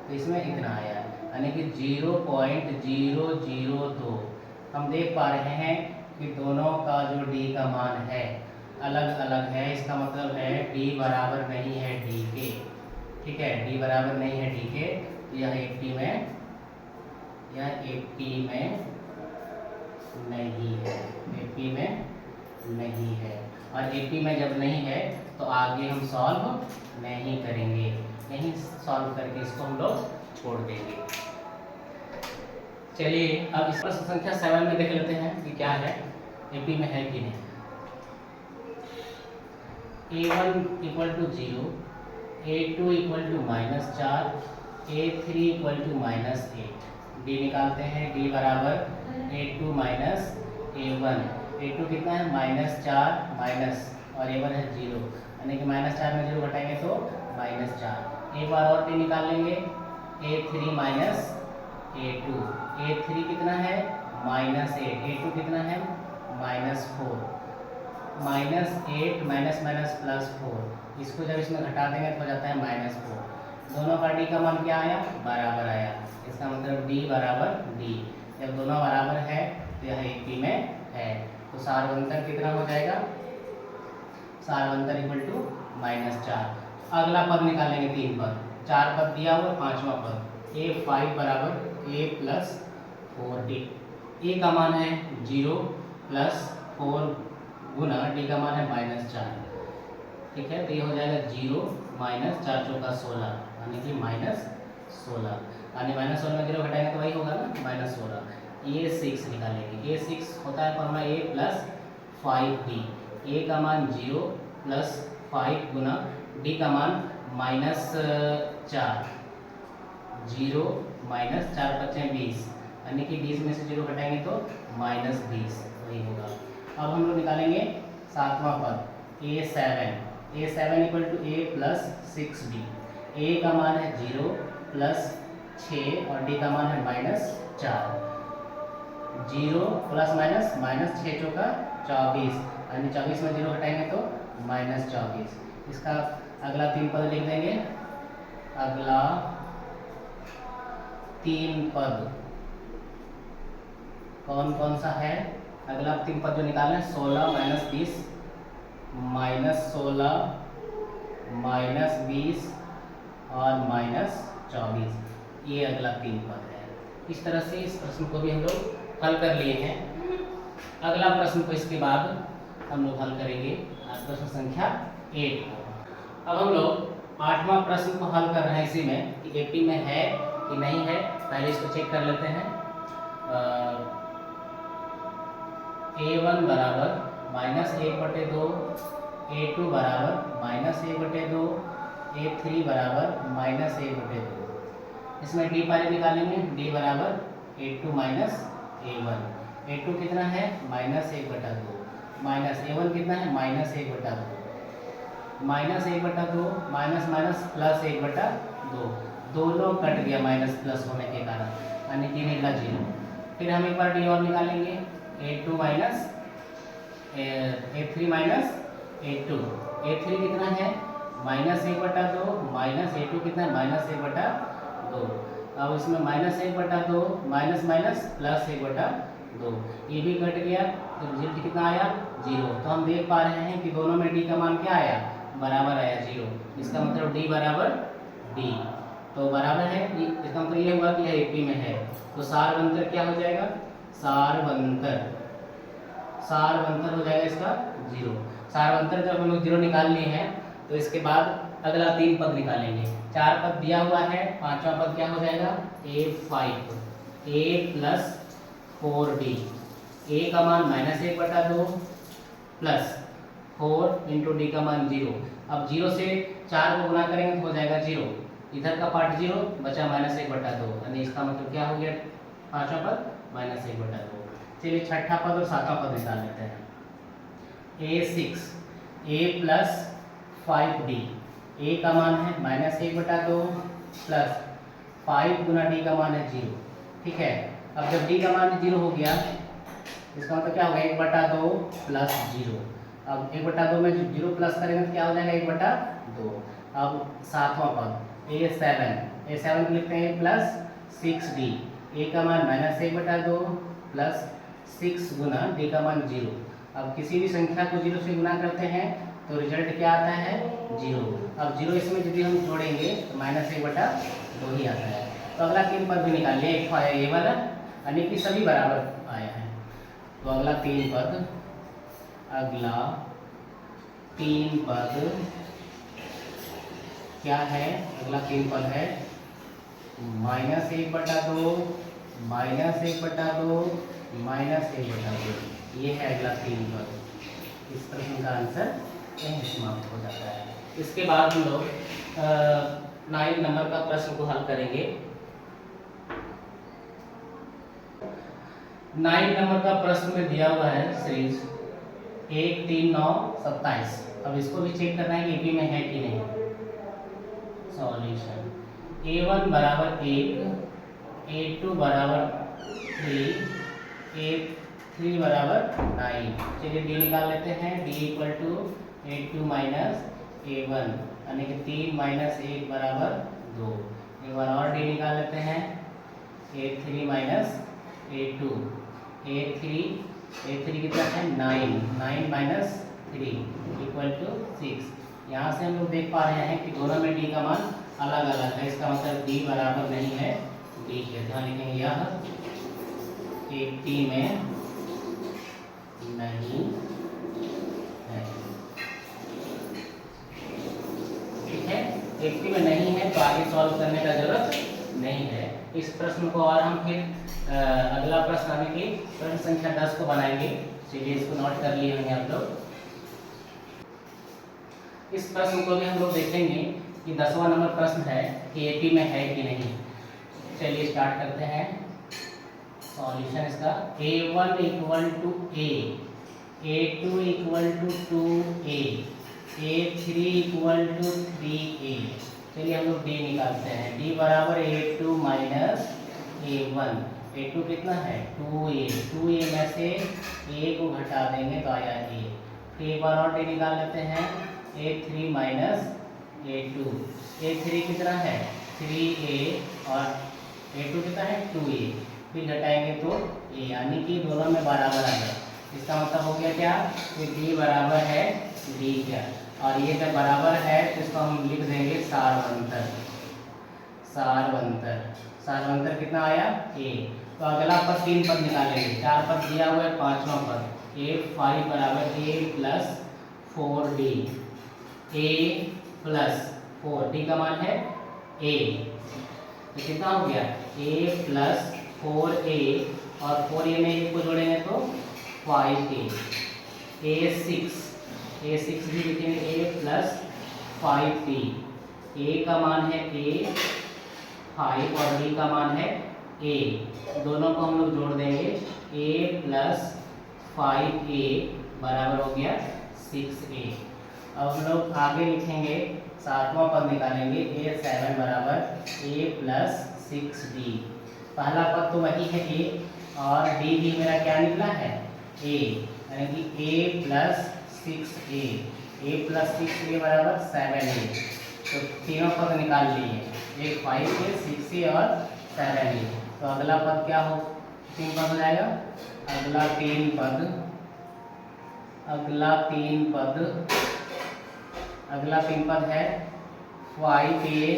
तो इसमें इतना आया यानी कि 0.002। हम देख पा रहे हैं कि दोनों का जो D का मान है अलग अलग है। इसका मतलब है D बराबर नहीं है D के। ठीक है, D बराबर नहीं है D के। यह AP में नहीं है, AP में नहीं है, और एपी में जब नहीं है तो आगे हम सॉल्व नहीं करेंगे, यहीं सॉल्व करके इसको हम लोग छोड़ देंगे। चलिए अब इस प्रश्न संख्या 7 में देख लेते हैं कि क्या है, एपी में है कि नहीं। a1 equal to 0, a2 equal to -4, a3 equal to -8। d निकालते हैं, d बराबर a2 माइनस a1। a2 कितना है -4 माइनस और a1 है 0, यानी कि -4 में 0 घटाएंगे तो -4। एक बार और d निकाल लेंगे, a3 माइनस a2। a3 कितना है -8, a2 कितना है -4। -8 माइनस माइनस +4, इसको जब इसमें घटा देंगे तो हो जाता है -4। दोनों का d का मान क्या आया, बराबर आया। इसका मतलब d बराबर d। जब दोनों बराबर है तो यह एपी में है, तो सारवंतर कितना हो जाएगा, सारवंतर इक्वल टू -4। अगला पद निकालेंगे, 3 पद, 4 पद दिया हुआ, 5वां पद a5 बराबर a प्लस 4d। a का मान है 0 प्लस 4 गुना d का मान है -4, ठीक है। तो ये हो जाएगा 0 माइनस 4 चौका 16, यानी कि -16, यानी -16 में 0 घटाएंगे तो वही होगा ना -16। a6 निकालेंगे, a6 होता है formula a plus 5d। a का मान 0 प्लस 5 गुना d का मान -4, 0 माइनस 4 बचे 20, यानी कि 20 में से 0 घटाएंगे तो -20 वही होगा। अब हम लोग निकालेंगे 7वां पद a7 equal to a plus 6d। a का मान है 0 प्लस 6 और d का मान है -4, 0 प्लस माइनस 6 चौका 24, यानी 24 में 0 घटाएंगे तो -24। इसका अगला 3 पद लिख देंगे। अगला 3 पद कौन कौन सा है, अगला 3 पद जो निकालना है, 16 माइनस 20 -16 -20 और -24, ये अगला 3 पद है। इस तरह से इस प्रश्न को भी हम लोग हल कर लिए हैं। अगला प्रश्न को इसके बाद हम लोग हल करेंगे, आज प्रश्न संख्या 8 को। अब हम लोग 8वां प्रश्न को हल कर रहे हैं, इसी में कि एपी में है कि नहीं है। पहले इसको चेक कर लेते हैं। a1 बराबर -1/2, a2 बराबर -1/2, a3 बराबर -1/2। इसमें d पहले निकालेंगे, d बराबर a2 माइनस a1। a2 कितना है -1/2, माइनस a1 कितना है -1/2, -1/2 माइनस माइनस प्लस 1/2, दोनों कट गया माइनस प्लस होने के कारण, यानी कि निकला 0। फिर हम एक बार d और निकालेंगे, a2 minus a3 minus a2। a3 कितना है -1/2, माइनस a2 कितना है -1/2। अब इसमें -1/2 माइनस माइनस प्लस 1/2, ये भी कट गया, तो रिजल्ट कितना आया 0। तो हम देख पा रहे हैं कि दोनों में d का मान क्या आया, बराबर आया 0। इसका मतलब d बराबर d, तो बराबर है, इसका मतलब ये हुआ कि यह एपी में है। तो सारवंतर क्या हो जाएगा, सारवंतर हो जाएगा इसका 0। सारवंतर जब हम लोग 0 निकाल लिए हैं तो इसके बाद अगला 3 पद निकालेंगे। 4 पद दिया हुआ है, 5वां पद क्या हो जाएगा a5, a plus 4d। a का मान -1/2 प्लस 4 इंटू डी का मान 0। अब 0 से 4 को गुना करेंगे तो हो जाएगा 0, इधर का पार्ट 0 बचा -1/2, यानी इसका मतलब क्या हो गया, 5वां पद -1/2। चलिए 6ठा पद और 7वां पद निकाल लेते हैं। a6 a plus 5d, a का मान है -1/2 प्लस 5 गुना d का मान है 0, ठीक है। अब जब d का मान 0 हो गया, इसका मतलब क्या होगा 1/2 प्लस 0। अब 1/2 में 0 प्लस करेंगे तो क्या हो जाएगा 1/2। अब 7वां पद a7 को लिखते हैं प्लस 6d, a का मान -1/2 प्लस 6 गुना d का मान 0। अब किसी भी संख्या को 0 से गुना करते हैं तो रिजल्ट क्या आता है 0। अब 0 इसमें यदि हम जोड़ेंगे तो -1/2 ही आता है। तो अगला 3 पद भी निकाल लिया, एक आया ये वाला, यानी कि सभी बराबर आया है। तो अगला 3 पद अगला 3 पद क्या है? अगला 3 पद है -1/2, -1/2, -1/2। ये है अगला 3 पद। इस प्रश्न का आंसर यहीं समाप्त हो जाता है। इसके बाद हम लोग 9 नंबर का प्रश्न को हल करेंगे। 9 नंबर का प्रश्न में दिया हुआ है सीरीज 1, 3, 9, 27। अब इसको भी चेक करना है कि एपी में है कि नहीं। सॉल्यूशन a1 बराबर 1, a2 बराबर 3, a3 बराबर 9। चलिए d निकाल लेते हैं। d equal to a2 minus a1 यानी कि 3 माइनस 1 बराबर 2। एक बार और d निकाल लेते हैं। a3 माइनस a2, a3 कितना है 9 माइनस 3 इक्वल टू 6। यहाँ से हम लोग देख पा रहे हैं कि दोनों में d का मान अलग अलग है। इसका मतलब d बराबर नहीं है d के। ध्यान लिखेंगे यह एपी में नहीं है। ठीक है, एपी में नहीं है तो आगे सॉल्व करने का जरूरत नहीं है। इस प्रश्न को और हम फिर अगला प्रश्न आने की प्रश्न संख्या 10 को बनाएंगे। चलिए इसको नोट कर लिए होंगे आप लोग। इस प्रश्न को भी हम लोग देखेंगे कि 10वां नंबर प्रश्न है कि एपी में है कि नहीं। चलिए स्टार्ट करते हैं। सॉल्यूशन इसका a1 equal to a, a2 equal to 2a, a3 equal to 3a। चलिए हम लोग d निकालते हैं। d बराबर a2 माइनस a1। a2 कितना है 2a, 2a में से a को घटा देंगे तो आया a। फिर एक बार और d निकाल लेते हैं। a3 माइनस a2, a3 कितना है 3a और a2 कितना है 2a। फिर घटाएंगे तो a, यानी कि दोनों में बराबर आ गया। इसका मतलब हो गया क्या कि d बराबर है d क्या, और ये जब बराबर है तो इसको हम लिख देंगे सारवंतर। सारवंतर कितना आया a। तो अगला पद 3 पद निकालेंगे। 4 पद दिया हुआ है, 5वां पद a5 बराबर a plus 4d, a plus 4, d का मान है a। तो कितना हो गया a प्लस 4a और 4a में a को जोड़ेंगे तो 5a, a6 भी लिखेंगे a प्लस 5d। a का मान है a 5 और d का मान है a। दोनों को हम लोग जोड़ देंगे a प्लस 5a बराबर हो गया 6a। अब हम लोग आगे लिखेंगे 7वां पद निकालेंगे a7 बराबर a प्लस 6d। पहला पद तो वही है a और d भी मेरा क्या निकला है a, यानी कि a plus 6a, a plus 6a बराबर 7a। तो तीनों पद निकाल लिए, एक 5a, 6a और 7a। तो अगला पद क्या हो 3 पद हो जाएगा। अगला तीन पद है 5a,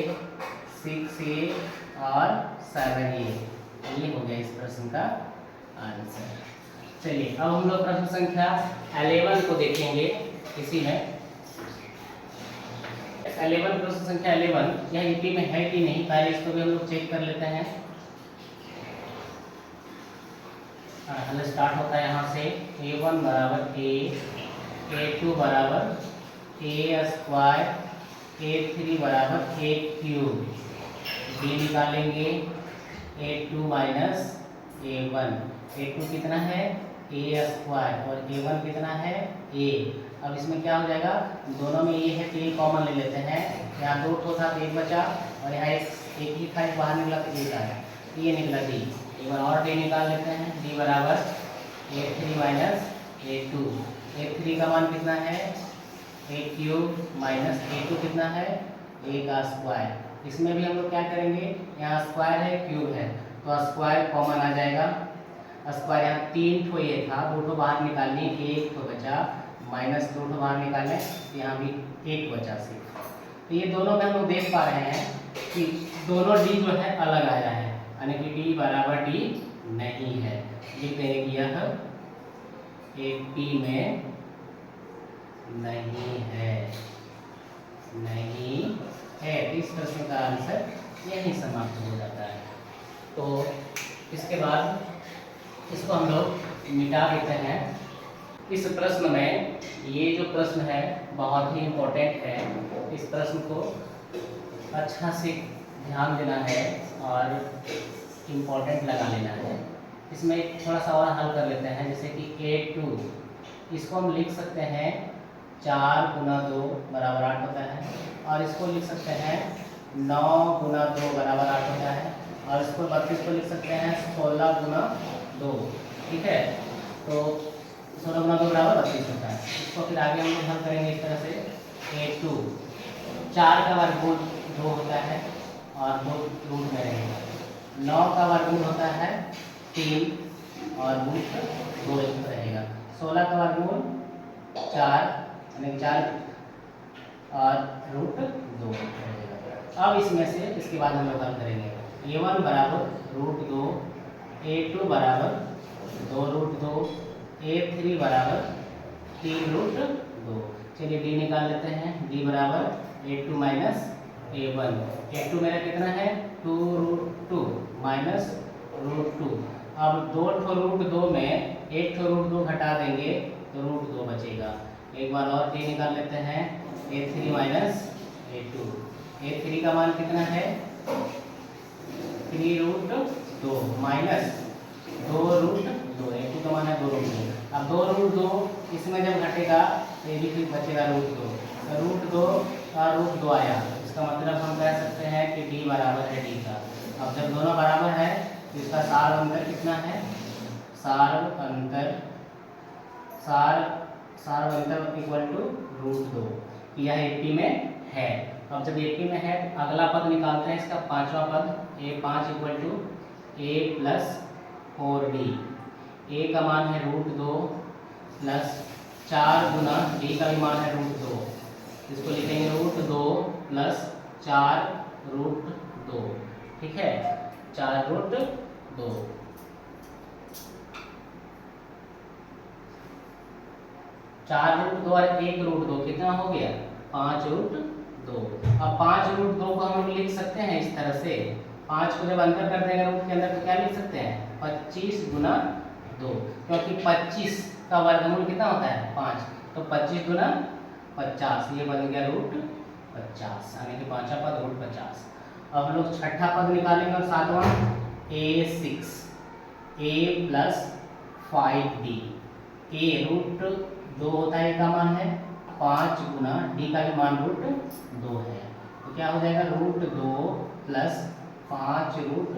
6a और 7a। ये हो गया इस प्रश्न का आंसर। चलिए अब हम लोग प्रश्न संख्या 11 को देखेंगे। इसी में 11 प्रश्न संख्या 11 यह यूपी में है कि नहीं, पहले इसको भी हम लोग चेक कर लेते हैं। हल स्टार्ट होता है यहाँ से a1 बराबर a, a2 बराबर a स्क्वायर, a3 बराबर a क्यूब। b निकालेंगे a2 माइनस a1। a2 कितना है a स्क्वायर और a1 कितना है a। अब इसमें क्या हो जाएगा, दोनों में ये है तो ये कॉमन ले लेते हैं। यहाँ 2 ठो था तो 1 बचा और यहाँ एक ही था, एक बाहर निकला तो 1 आया, ये निकला d। एक बार और d निकाल लेते हैं। d बराबर a3 माइनस a2। a3 का मान कितना है a क्यूब माइनस a2 कितना है a का स्क्वायर। इसमें भी हम लोग क्या करेंगे, यहाँ स्क्वायर है क्यूब है तो स्क्वायर कॉमन आ जाएगा। स्क्वायर यहाँ 3 ठो ये था, 2 ठो बाहर निकाल लिए, 1 ठो बचा, माइनस 2 ठो बाहर निकाले, यहाँ भी 1 बचा सिर्फ। तो ये दोनों में हम लोग देख पा रहे हैं कि दोनों d जो है अलग आया है, यानी कि d बराबर d नहीं है। लिख देंगे कि यह AP में नहीं है, नहीं है। इस प्रश्न का आंसर यही समाप्त हो जाता है। तो इसके बाद इसको हम लोग मिटा देते हैं। इस प्रश्न में ये जो प्रश्न है बहुत ही इम्पोर्टेंट है, इस प्रश्न को अच्छा से ध्यान देना है और इम्पोर्टेंट लगा लेना है। इसमें एक थोड़ा सा और हल कर लेते हैं, जैसे कि A2 इसको हम लिख सकते हैं 4 गुना 2 बराबर 8 होता है, और इसको लिख सकते हैं 9 गुना 2 बराबर 8 होता है, और इसको 32 को लिख सकते हैं 16 गुना 2। ठीक है, तो 16 गुना 2 बराबर 32 होता है। इसको फिर आगे हम लोग हल करेंगे इस तरह से। A2 4 का वर्गमूल 2 होता है और 2 रूट में रहेगा। 9 का वर्गमूल होता है 3 और रूट 2 रहेगा। 16 का वर्गमूल 4 यानी 4 और रूट 2 रहेगा। अब इसमें से इसके बाद हम लोग हल करेंगे। A1 बराबर रूट 2, A2 बराबर 2 रूट 2, A3 बराबर 3 रूट 2। चलिए D निकाल लेते हैं। D बराबर A2 माइनस A1। A2 मेरा कितना है 2 रूट 2 माइनस रूट 2। अब 2 रूट 2 में 1 रूट 2 घटा देंगे तो रूट 2 बचेगा। एक बार और D निकाल लेते हैं। A3 minus A2। A3 का मान कितना है 3 रूट 2 माइनस 2 रूट 2। A2 का मान है 2 रूट 2। अब 2 रूट 2 इसमें जब घटेगा तो ये भी फिर बचेगा रूट 2। तो रूट 2 और रूट 2 आया, इसका मतलब हम कह सकते हैं कि D बराबर है D का। अब जब दोनों बराबर है तो इसका सार अंतर कितना है, सार अंतर इक्वल टू रूट 2। यह AP में है। अब जब AP में है अगला पद निकालते हैं, इसका पांचवा पद A5 equal to A plus 4D। A का मान है रूट 2 प्लस 4 गुना D का भी मान है रूट 2। इसको लिखेंगे रूट 2 प्लस 4 रूट 2। ठीक है, 4 रूट 2। 4 रूट 2 और 1 रूट 2 कितना हो गया 5 रूट 2। अब 5 रूट 2 को हम लोग लिख सकते हैं इस तरह से। 5 को जब अंतर कर देंगे रूट के अंदर तो क्या लिख सकते हैं 25 गुना 2, क्योंकि 25 का वर्गमूल कितना होता है 5, तो 25 गुना 50, ये बन गया रूट 50, यानी कि पांचवा पद रूट 50। अब हम लोग छठा पद निकालेंगे और सातवां A6 A plus 5D। A root 2 होता है, का मान है 5 गुना D का भी मान रूट 2 है, तो क्या हो जाएगा रूट 2 प्लस 5 रूट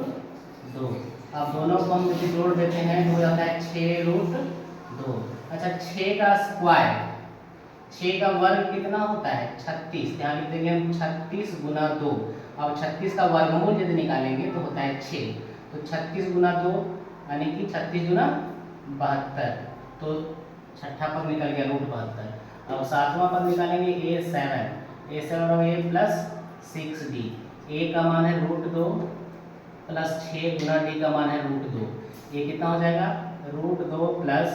2। अब दोनों को हम यदि जोड़ देते हैं तो हो जाता है 6 रूट 2। अच्छा, 6 का स्क्वायर, 6 का वर्ग कितना होता है 36, यहाँ लिख देंगे हम 36 गुना 2। अब 36 का वर्गमूल यदि निकालेंगे तो होता है 6, तो 36 गुना 2 यानी कि 36 गुना 72, तो छठा पद निकल गया रूट 72। अब सातवां पद निकालेंगे A7 और A प्लस 6D। A का मान है रूट 2 प्लस 6 गुना D का मान है रूट 2। ये कितना हो जाएगा रूट 2 प्लस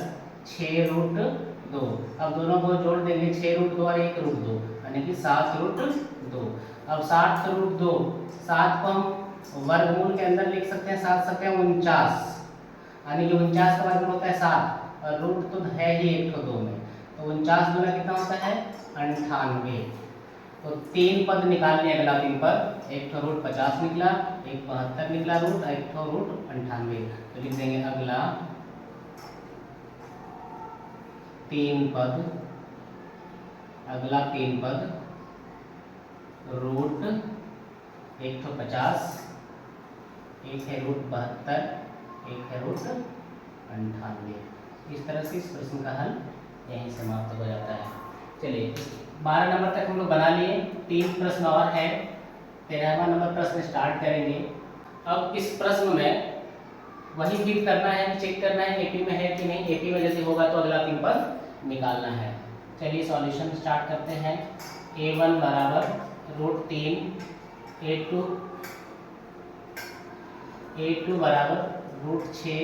6 रूट 2। अब दोनों को जोड़ देंगे 6 रूट 2 और 1 रूट 2 यानी कि 7 रूट 2। अब 7 रूट 2, 7 को हम वर्गमूल के अंदर लिख सकते हैं 7 7 49, यानी कि 49 का वर्गमूल होता है 7 और रूट तो है ही 1 तो 2 में, तो 49 गुना कितना होता है 98। तो 3 पद निकाल लिया, अगला 3 पद, एक तो रूट 50 निकला, एक 72 निकला रूट, एक तो रूट 98। तो लिख देंगे अगला 3 पद, अगला 3 पद रूट, एक तो 50, एक है रूट 72, एक है रूट 98। इस तरह से इस प्रश्न का हल यहीं समाप्त हो जाता है। चलिए 12 नंबर तक हम लोग बना लिए, 3 प्रश्न और है, 13वां नंबर प्रश्न स्टार्ट करेंगे। अब इस प्रश्न में वही फिर करना है, चेक करना है एपी में है कि नहीं, एपी में यदि होगा तो अगला 3 पद निकालना है। चलिए सॉल्यूशन स्टार्ट करते हैं। A1 बराबर रूट 3, A2 बराबर रूट 6,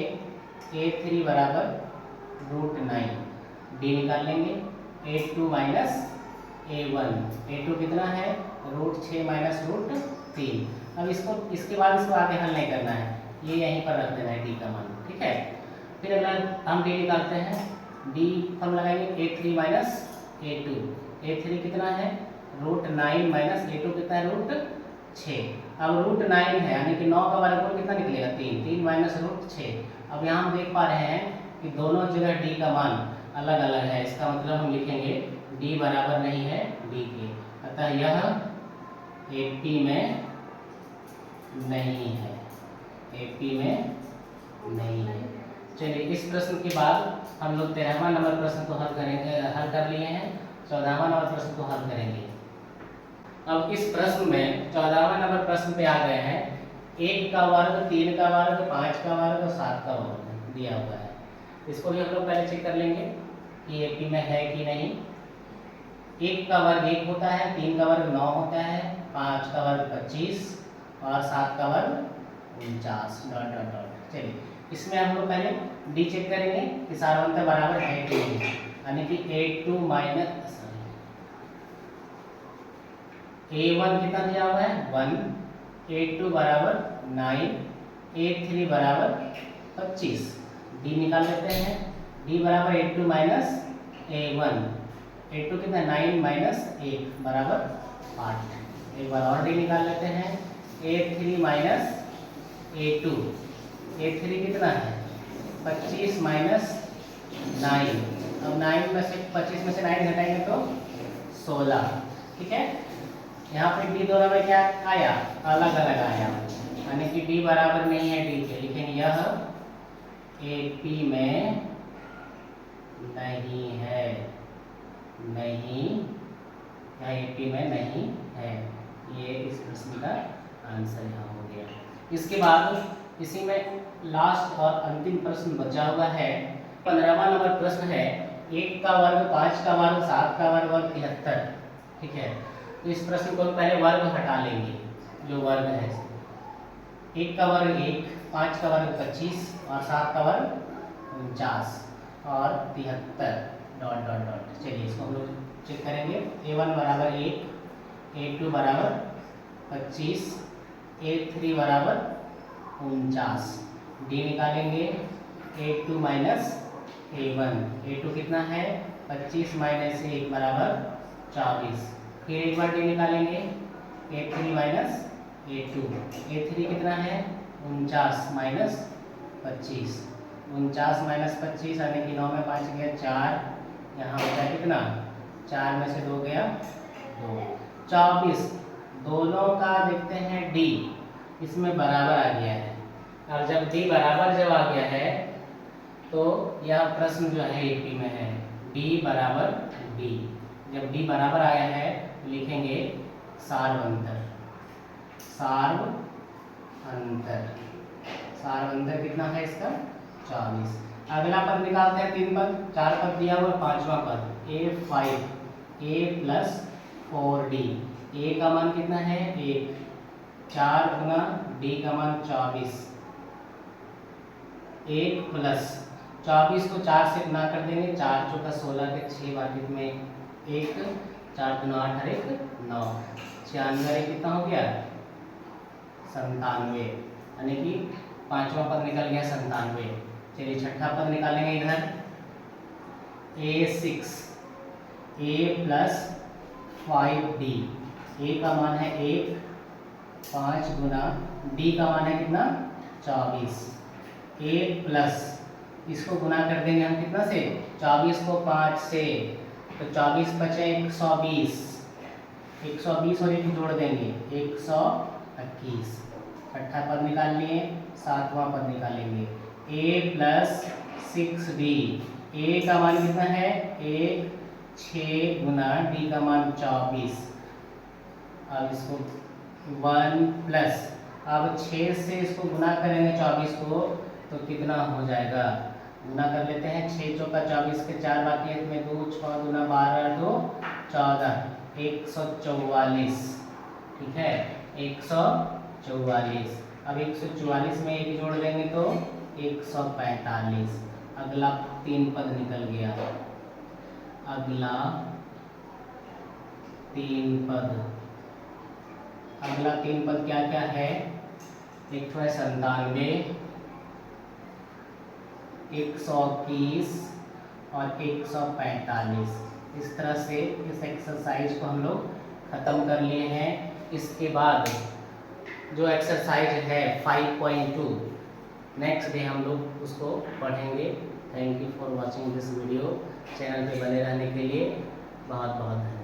A3 बराबर रूट 9। D निकाल लेंगे। A2 minus A1। A2 कितना है, √6 माइनस √3। अब इसको इसके बाद इसको आगे हल नहीं करना है, ये यहीं पर रख देना है d का मान, ठीक है। फिर अगला हम d निकालते हैं, d हम लगाएंगे A3 माइनस A2। A3 कितना है, √9 माइनस A2 कितना है, √6। अब √9 है यानी कि 9 का वर्गमूल कितना निकलेगा, 3। 3 माइनस √6। अब यहाँ हम देख पा रहे हैं कि दोनों जगह d का मान अलग अलग है, इसका मतलब हम लिखेंगे d बराबर नहीं है d के, अतः यह AP में नहीं है, AP में नहीं है। चलिए इस प्रश्न के बाद हम लोग 13वां नंबर प्रश्न को हल करेंगे, हल कर लिए हैं। 14वां नंबर प्रश्न को हल करेंगे। अब इस प्रश्न में 14वां नंबर प्रश्न पे आ गए हैं, 1 का वर्ग, 3 का वर्ग, 5 का वर्ग, 7 का वर्ग दिया हुआ है। इसको भी हम लोग पहले चेक कर लेंगे कि AP में है कि नहीं। 1 का वर्ग 1 होता है, 3 का वर्ग 9 होता है, 5 का वर्ग 25 और 7 का वर्ग 49 ... चलिए इसमें हम लोग पहले d चेक करेंगे कि सारवंतर बराबर है कि नहीं, यानी कि A2 माइनस A1 कितना दिया हुआ है, 1, A2 बराबर 9, A3 बराबर 25। d निकाल लेते हैं, d बराबर A2 माइनस A1। A2 कितना, 9 माइनस 1 बराबर 8। एक बार और d निकाल लेते हैं, A3 माइनस A2। A3 कितना है, 25 माइनस 9। अब 9 में से 25 में से 9 घटाएंगे तो 16, ठीक है। यहाँ पे d दोनों में क्या आया, अलग अलग आया, यानी कि d बराबर नहीं है d के, लेकिन यह AP में नहीं है, नहीं, यह AP में नहीं है। ये इस प्रश्न का आंसर यहाँ हो गया। इसके बाद इसी में लास्ट और अंतिम प्रश्न बचा हुआ है, 15वां नंबर प्रश्न है, 1 का वर्ग, 5 का वर्ग, 7 का वर्ग और 73, ठीक है। तो इस प्रश्न को पहले वर्ग हटा लेंगे, जो वर्ग है 1 का वर्ग 1, 5 का वर्ग 25 और 7 का वर्ग 49 और 73 ... चलिए इसको हम लोग चेक करेंगे। A1 बराबर 1, A2 बराबर 25, A3 बराबर 49। d निकालेंगे, A2 माइनस A1। A2 कितना है, 25 माइनस 1 बराबर 24। फिर एक बार d निकालेंगे, A3 माइनस A2। A3 कितना है, 49 माइनस 25। 49 माइनस 25 यानी कि 9 में 5 गया 4, यहाँ हो गया कितना, 4 में से 2 गया 2, 24। दोनों का देखते हैं d, इसमें बराबर आ गया है। और जब d बराबर जब आ गया है तो यह प्रश्न जो है AP में है, d बराबर d। जब d बराबर आया है तो लिखेंगे सारवंतर। सारवंतर, सारवंतर कितना है इसका, 24। अगला पद निकालते हैं, 3 पद, 4 पद दिया हुआ, 5वां पद A5, A plus 4D। A का मान कितना है, 1, 4 गुना D का मान 24, 1 प्लस 24 को 4 से गुना कर देंगे, 4 चौका 16 के 6 बार में 1, 4 गुना 8 हर 1 9, 96 कितना हो गया, 97, यानी कि 5वां पद निकल गया 97। चलिए छठा पद निकालेंगे इधर, A6, A plus 5D। A का मान है 1, 5 गुना D का मान है कितना, 24, 1 प्लस, इसको गुना कर देंगे हम कितना से, 24 को 5 से, तो 24 बचे 120, 120 और 1 जोड़ देंगे 121। छठा पद निकाल लिए, 7वां पद निकालेंगे, A प्लस 6D। A का मान कितना है, 1, 6 गुना D का मान 24। अब इसको 1 प्लस, अब 6 से इसको गुना करेंगे 24 को तो कितना हो जाएगा, गुना कर लेते हैं, 6 चौका 24 के 4 बाकी है इसमें 2, 6 गुना 12 2 14, 144, ठीक है, 144। अब 144 में 1 जोड़ देंगे तो 145। अगला 3 पद निकल गया। अगला 3 पद, अगला 3 पद क्या क्या है? एक तो है 97, 121 और 145। इस तरह से इस एक्सरसाइज को हम लोग ख़त्म कर लिए हैं। इसके बाद जो एक्सरसाइज है 5.2 नेक्स्ट डे हम लोग उसको पढ़ेंगे। Thank you for watching this video. Channel पे बने रहने के लिए बहुत बहुत धन्यवाद।